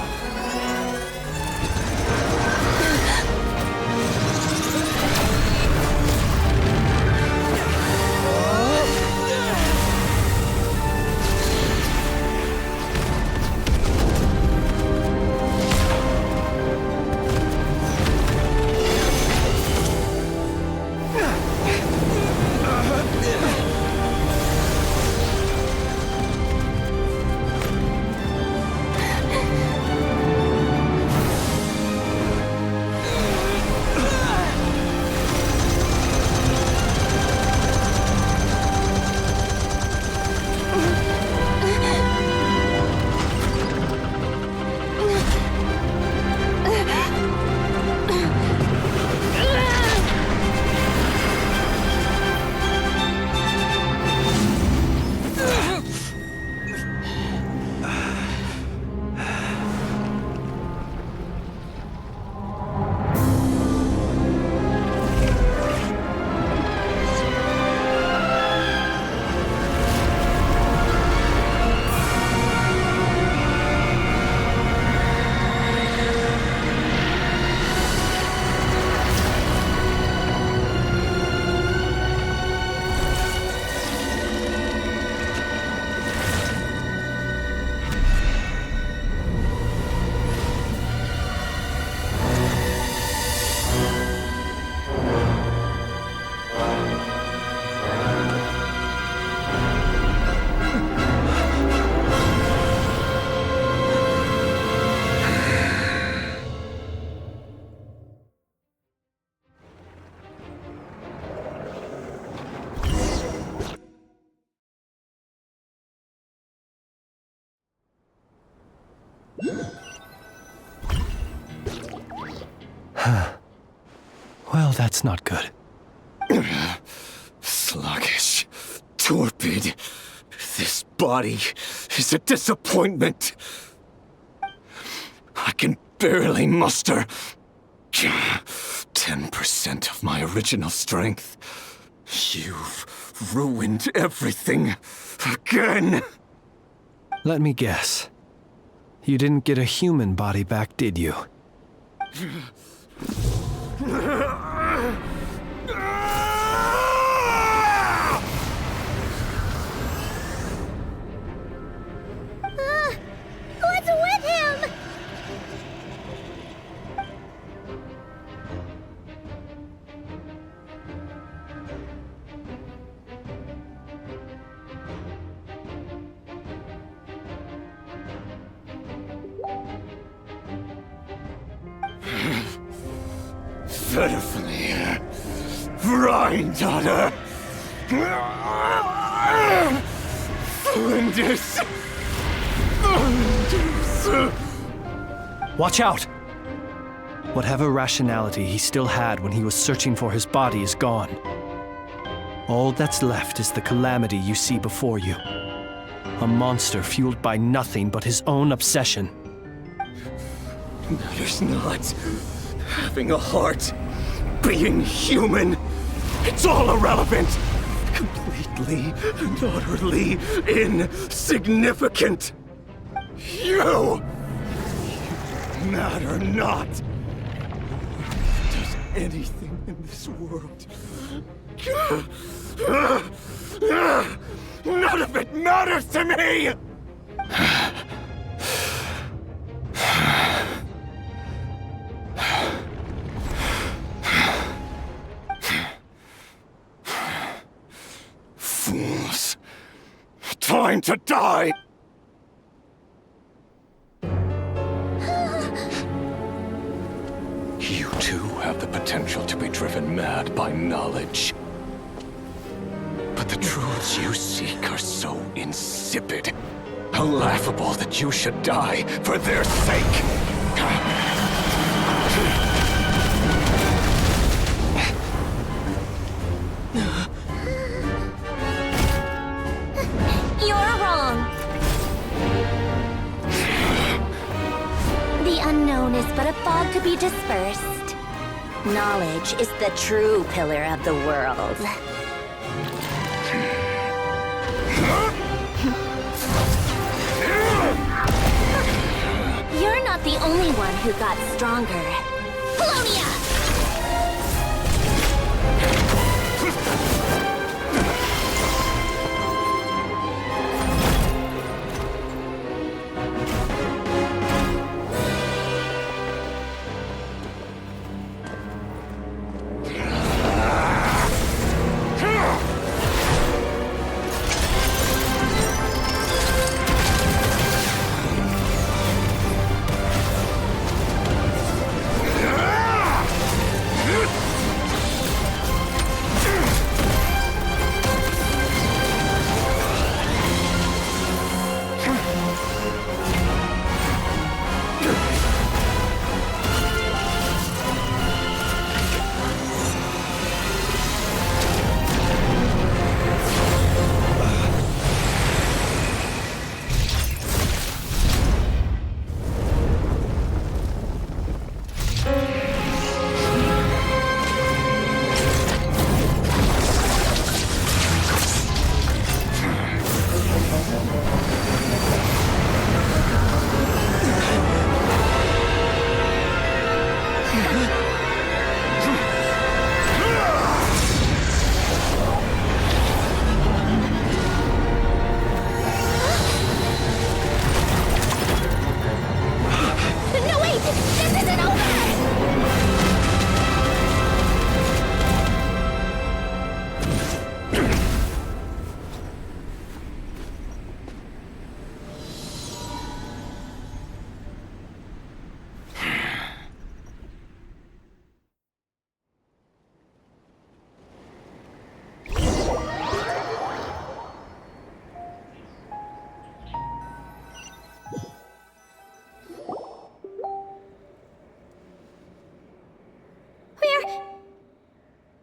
Well, that's not good. Sluggish. Torpid. This body is a disappointment. I can barely muster 10% of my original strength. You've ruined everything again. Let me guess. You didn't get a human body back, did you? What's with him? Pitifully, Granddaughter! Flinders! Watch out! Whatever rationality he still had when he was searching for his body is gone. All that's left is the calamity you see before you. A monster fueled by nothing but his own obsession. Matters not. Having a heart, being human, it's all irrelevant. Completely and utterly insignificant. You matter not. Does anything in this world? None of it matters to me! destined to die! You too have the potential to be driven mad by knowledge. But the truths you seek are so insipid, how laughable that you should die for their sake. You're wrong. The unknown is but a fog to be dispersed. Knowledge is the true pillar of the world. You're not the only one who got stronger. Polonia!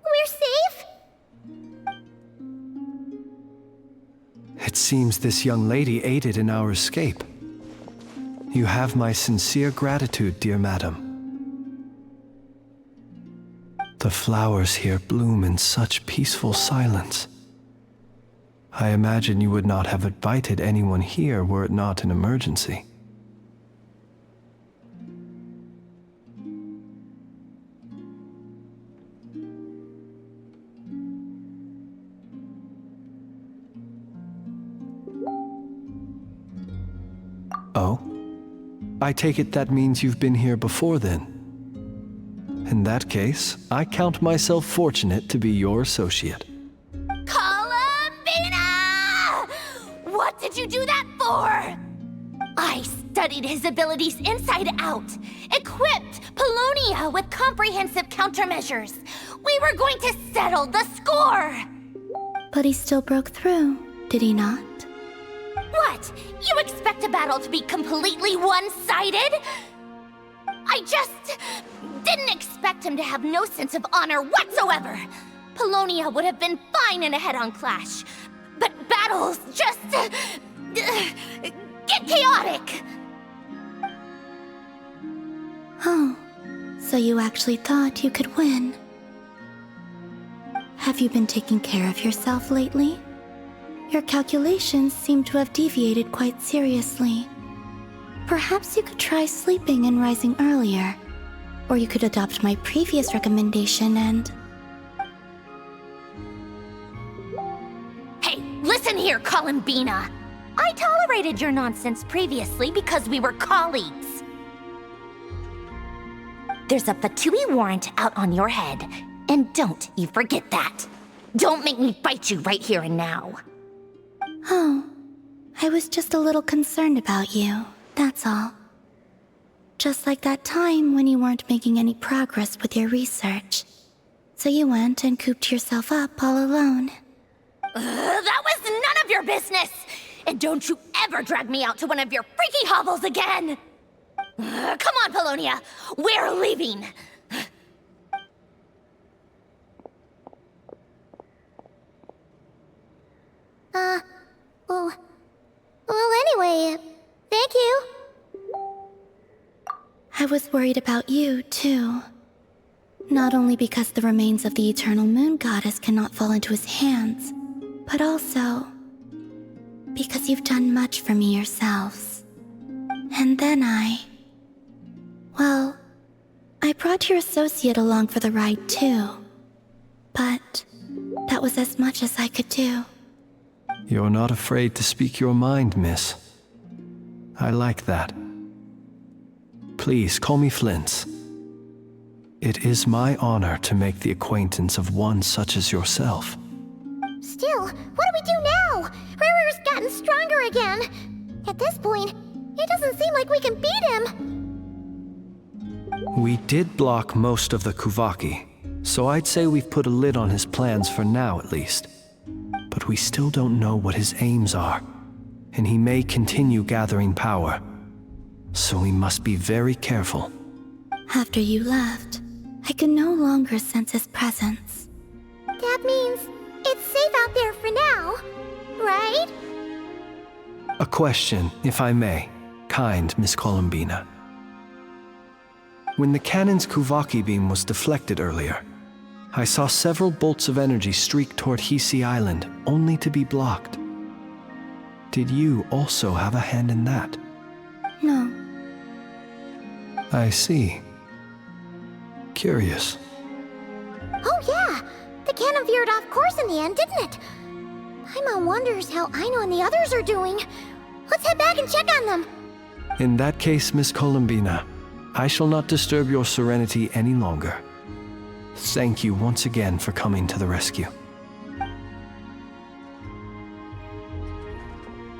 We're safe? It seems this young lady aided in our escape. You have my sincere gratitude, dear madam. The flowers here bloom in such peaceful silence. I imagine you would not have invited anyone here were it not an emergency. Oh? I take it that means you've been here before then. In that case, I count myself fortunate to be your associate. Columbina! What did you do that for? I studied his abilities inside out, equipped Polonia with comprehensive countermeasures. We were going to settle the score! But he still broke through, did he not? What? You expect a battle to be completely one-sided? I just didn't expect him to have no sense of honor whatsoever. Polonia would have been fine in a head-on clash, but battles just get chaotic. Oh, so you actually thought you could win. Have you been taking care of yourself lately? Your calculations seem to have deviated quite seriously. Perhaps you could try sleeping and rising earlier. Or you could adopt my previous recommendation and... Hey, listen here, Columbina. I tolerated your nonsense previously because we were colleagues. There's a Fatui warrant out on your head, and don't you forget that. Don't make me fight you right here and now. Oh, I was just a little concerned about you, that's all. Just like that time when you weren't making any progress with your research. So you went and cooped yourself up all alone. That was none of your business! And don't you ever drag me out to one of your freaky hovels again! Come on, Polonia! We're leaving! Well, anyway, thank you. I was worried about you, too. Not only because the remains of the Eternal Moon Goddess cannot fall into his hands, but also because you've done much for me yourselves. And then well, I brought your associate along for the ride, too. But that was as much as I could do. You're not afraid to speak your mind, miss. I like that. Please call me Flint's. It is my honor to make the acquaintance of one such as yourself. Still, what do we do now? Rirer's gotten stronger again. At this point, it doesn't seem like we can beat him. We did block most of the Kuvaki, so I'd say we've put a lid on his plans for now at least. But we still don't know what his aims are, and he may continue gathering power. So we must be very careful. After you left, I could no longer sense his presence. That means it's safe out there for now, right? A question, if I may, kind Miss Columbina. When the cannon's Kuvaki beam was deflected earlier, I saw several bolts of energy streak toward Hisi Island, only to be blocked. Did you also have a hand in that? No. I see. Curious. Oh yeah! The cannon veered off course in the end, didn't it? Paimon wonders how Aino and the others are doing. Let's head back and check on them. In that case, Miss Columbina, I shall not disturb your serenity any longer. Thank you once again for coming to the rescue.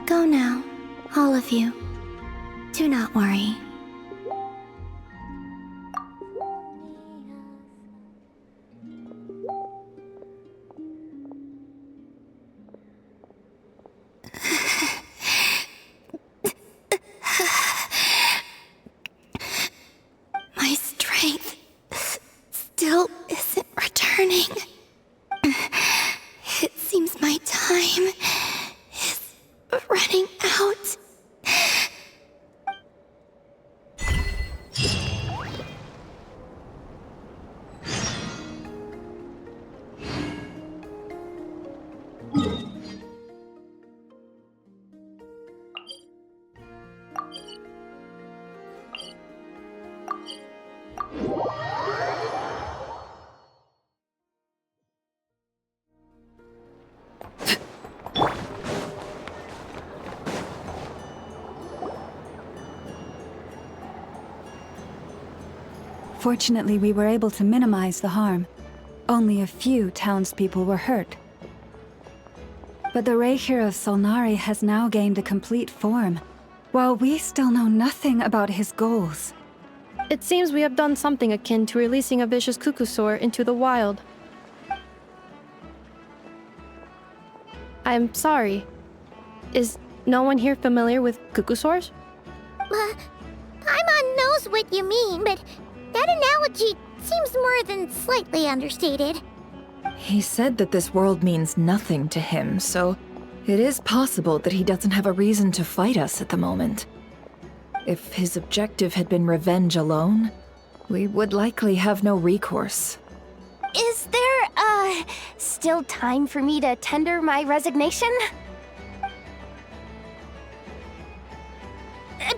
Go now, all of you. Do not worry. My strength still isn't returning. It seems my time is running out. Fortunately, we were able to minimize the harm. Only a few townspeople were hurt. But the Reikir of Solnari has now gained a complete form, while we still know nothing about his goals. It seems we have done something akin to releasing a vicious Kukusaur into the wild. I'm sorry. Is no one here familiar with Kukusaurs? Paimon knows what you mean, but that analogy seems more than slightly understated. He said that this world means nothing to him, so it is possible that he doesn't have a reason to fight us at the moment. If his objective had been revenge alone, we would likely have no recourse. Is there, still time for me to tender my resignation?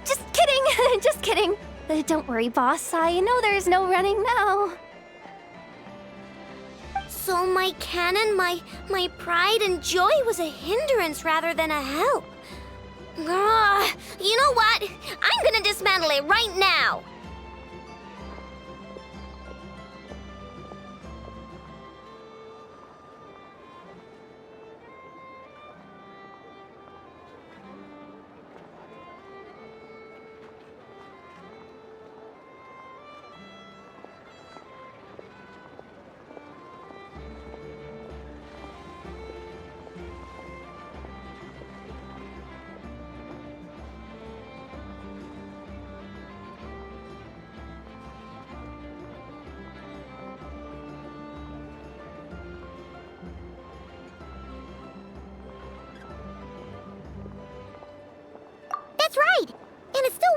Just kidding, just kidding. Don't worry, boss. I know there's no running now. So my cannon, my pride and joy was a hindrance rather than a help. You know what? I'm gonna dismantle it right now.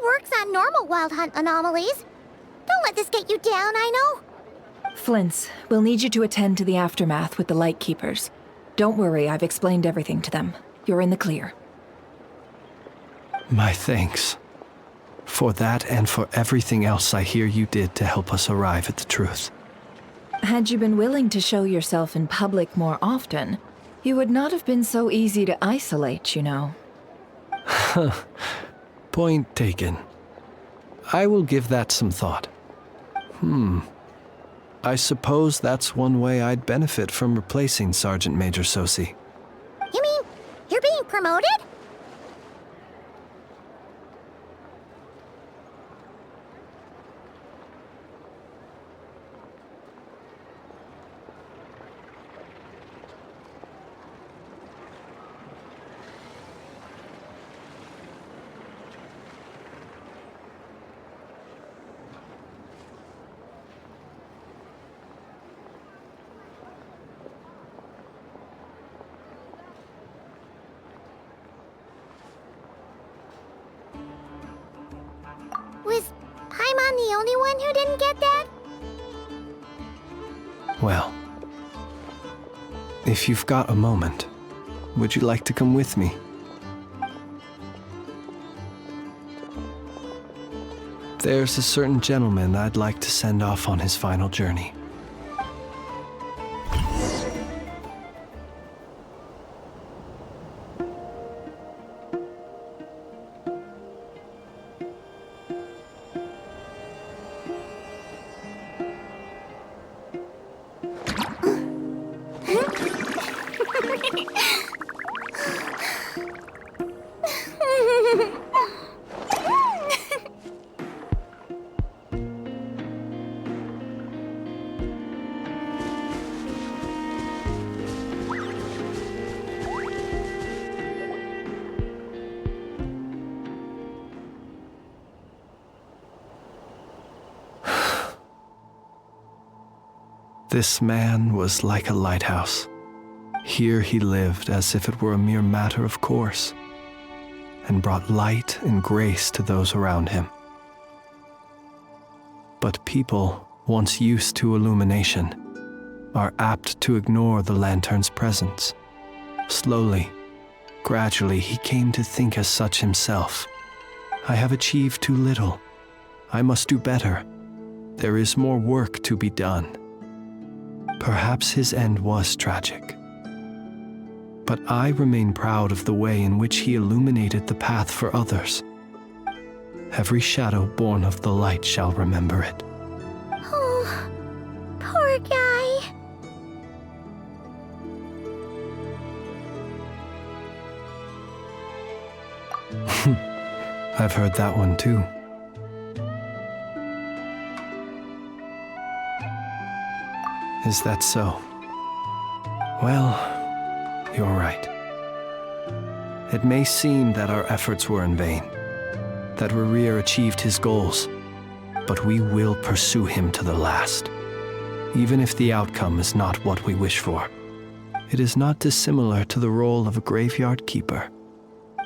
works on normal Wild Hunt anomalies. Don't let this get you down, I know. Flints, we'll need you to attend to the aftermath with the Lightkeepers. Don't worry, I've explained everything to them. You're in the clear. My thanks. For that and for everything else I hear you did to help us arrive at the truth. Had you been willing to show yourself in public more often, you would not have been so easy to isolate, you know. Point taken. I will give that some thought. I suppose that's one way I'd benefit from replacing Sergeant Major Sosi. You mean, you're being promoted? Was Paimon the only one who didn't get that? Well, if you've got a moment, would you like to come with me? There's a certain gentleman I'd like to send off on his final journey. This man was like a lighthouse. Here he lived as if it were a mere matter of course, and brought light and grace to those around him. But people, once used to illumination, are apt to ignore the lantern's presence. Slowly, gradually, he came to think as such himself. I have achieved too little. I must do better. There is more work to be done. Perhaps his end was tragic. But I remain proud of the way in which he illuminated the path for others. Every shadow born of the light shall remember it. Oh, poor guy. I've heard that one too. Is that so? Well, you're right. It may seem that our efforts were in vain, that Rerir achieved his goals, but we will pursue him to the last, even if the outcome is not what we wish for. It is not dissimilar to the role of a graveyard keeper.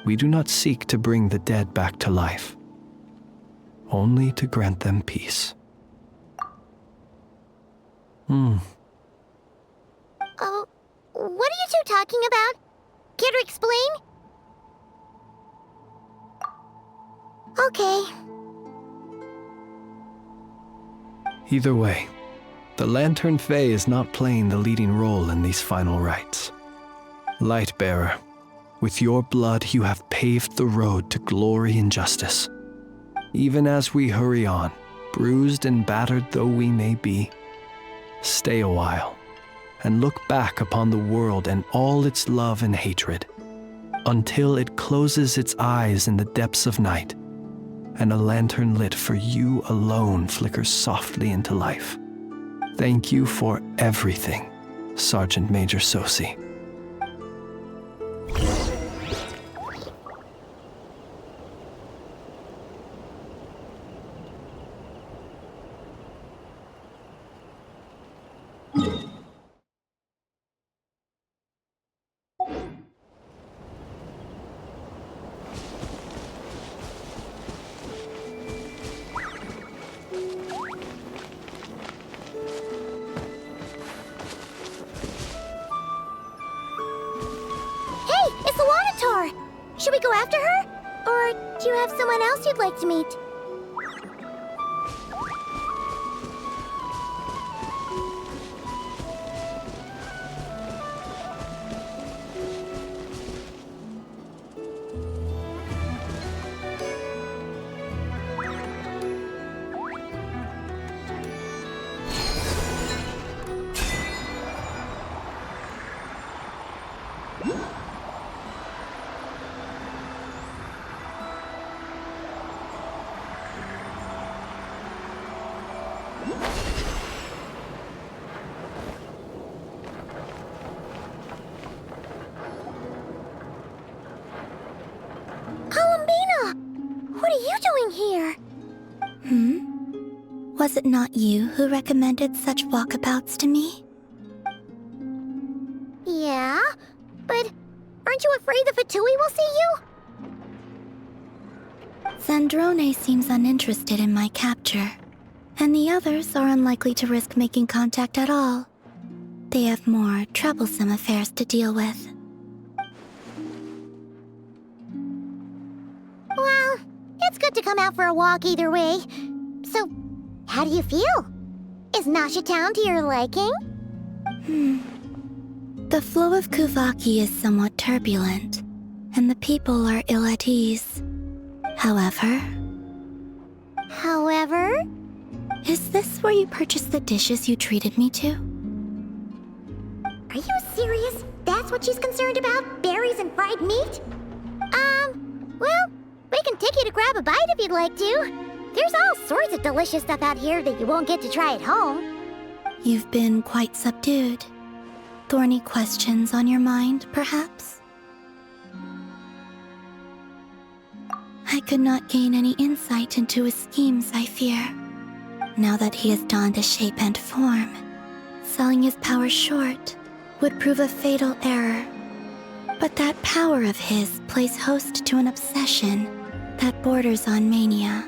We do not seek to bring the dead back to life, only to grant them peace. Oh, what are you two talking about? Care to explain? Okay. Either way, the Lantern Fae is not playing the leading role in these final rites. Lightbearer, with your blood you have paved the road to glory and justice. Even as we hurry on, bruised and battered though we may be, stay a while and look back upon the world and all its love and hatred, until it closes its eyes in the depths of night, and a lantern lit for you alone flickers softly into life. Thank you for everything, Sergeant Major Sosi. you have someone else you'd like to meet? What are you doing here? Was it not you who recommended such walkabouts to me? Yeah, but aren't you afraid the Fatui will see you? Zandrone seems uninterested in my capture, and the others are unlikely to risk making contact at all. They have more troublesome affairs to deal with. Well, it's good to come out for a walk either way. So, how do you feel? Is Nasha Town to your liking? The flow of Kuvaki is somewhat turbulent, and the people are ill at ease. However... Is this where you purchased the dishes you treated me to? Are you serious? That's what she's concerned about? Berries and fried meat? Well, we can take you to grab a bite if you'd like to. There's all sorts of delicious stuff out here that you won't get to try at home. You've been quite subdued. Thorny questions on your mind, perhaps? I could not gain any insight into his schemes, I fear. Now that he has donned a shape and form, selling his power short would prove a fatal error. But that power of his plays host to an obsession that borders on mania.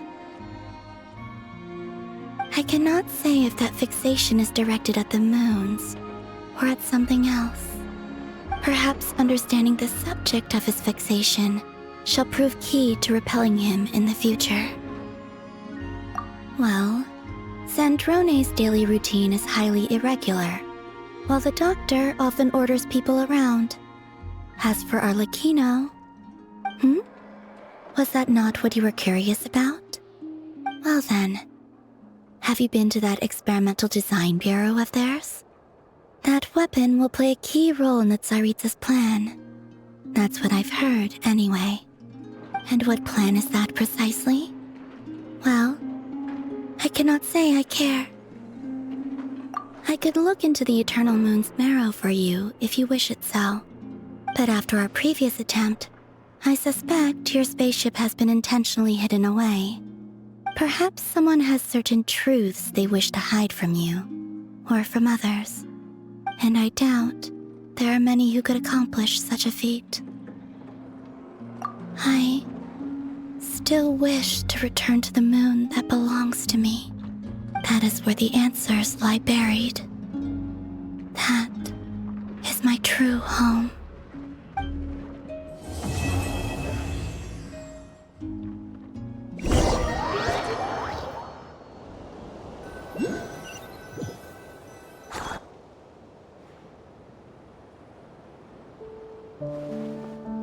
I cannot say if that fixation is directed at the moons or at something else. Perhaps understanding the subject of his fixation shall prove key to repelling him in the future. Well, Zandrone's daily routine is highly irregular, while the doctor often orders people around. As for Arlecchino... Was that not what you were curious about? Well then, have you been to that experimental design bureau of theirs? That weapon will play a key role in the Tsaritsa's plan. That's what I've heard, anyway. And what plan is that precisely? Well, I cannot say I care. I could look into the Eternal Moon's marrow for you if you wish it so. But after our previous attempt, I suspect your spaceship has been intentionally hidden away. Perhaps someone has certain truths they wish to hide from you, or from others. And I doubt there are many who could accomplish such a feat. I still wish to return to the moon that belongs to me. That is where the answers lie buried. That is my true home.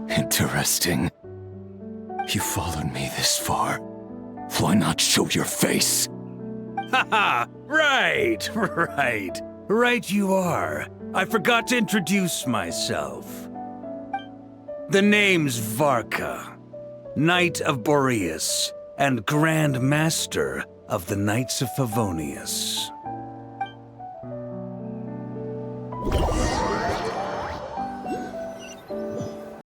Interesting. You followed me this far. Why not show your face? Haha! Right! Right you are. I forgot to introduce myself. The name's Varka, Knight of Boreas, and Grand Master of the Knights of Favonius.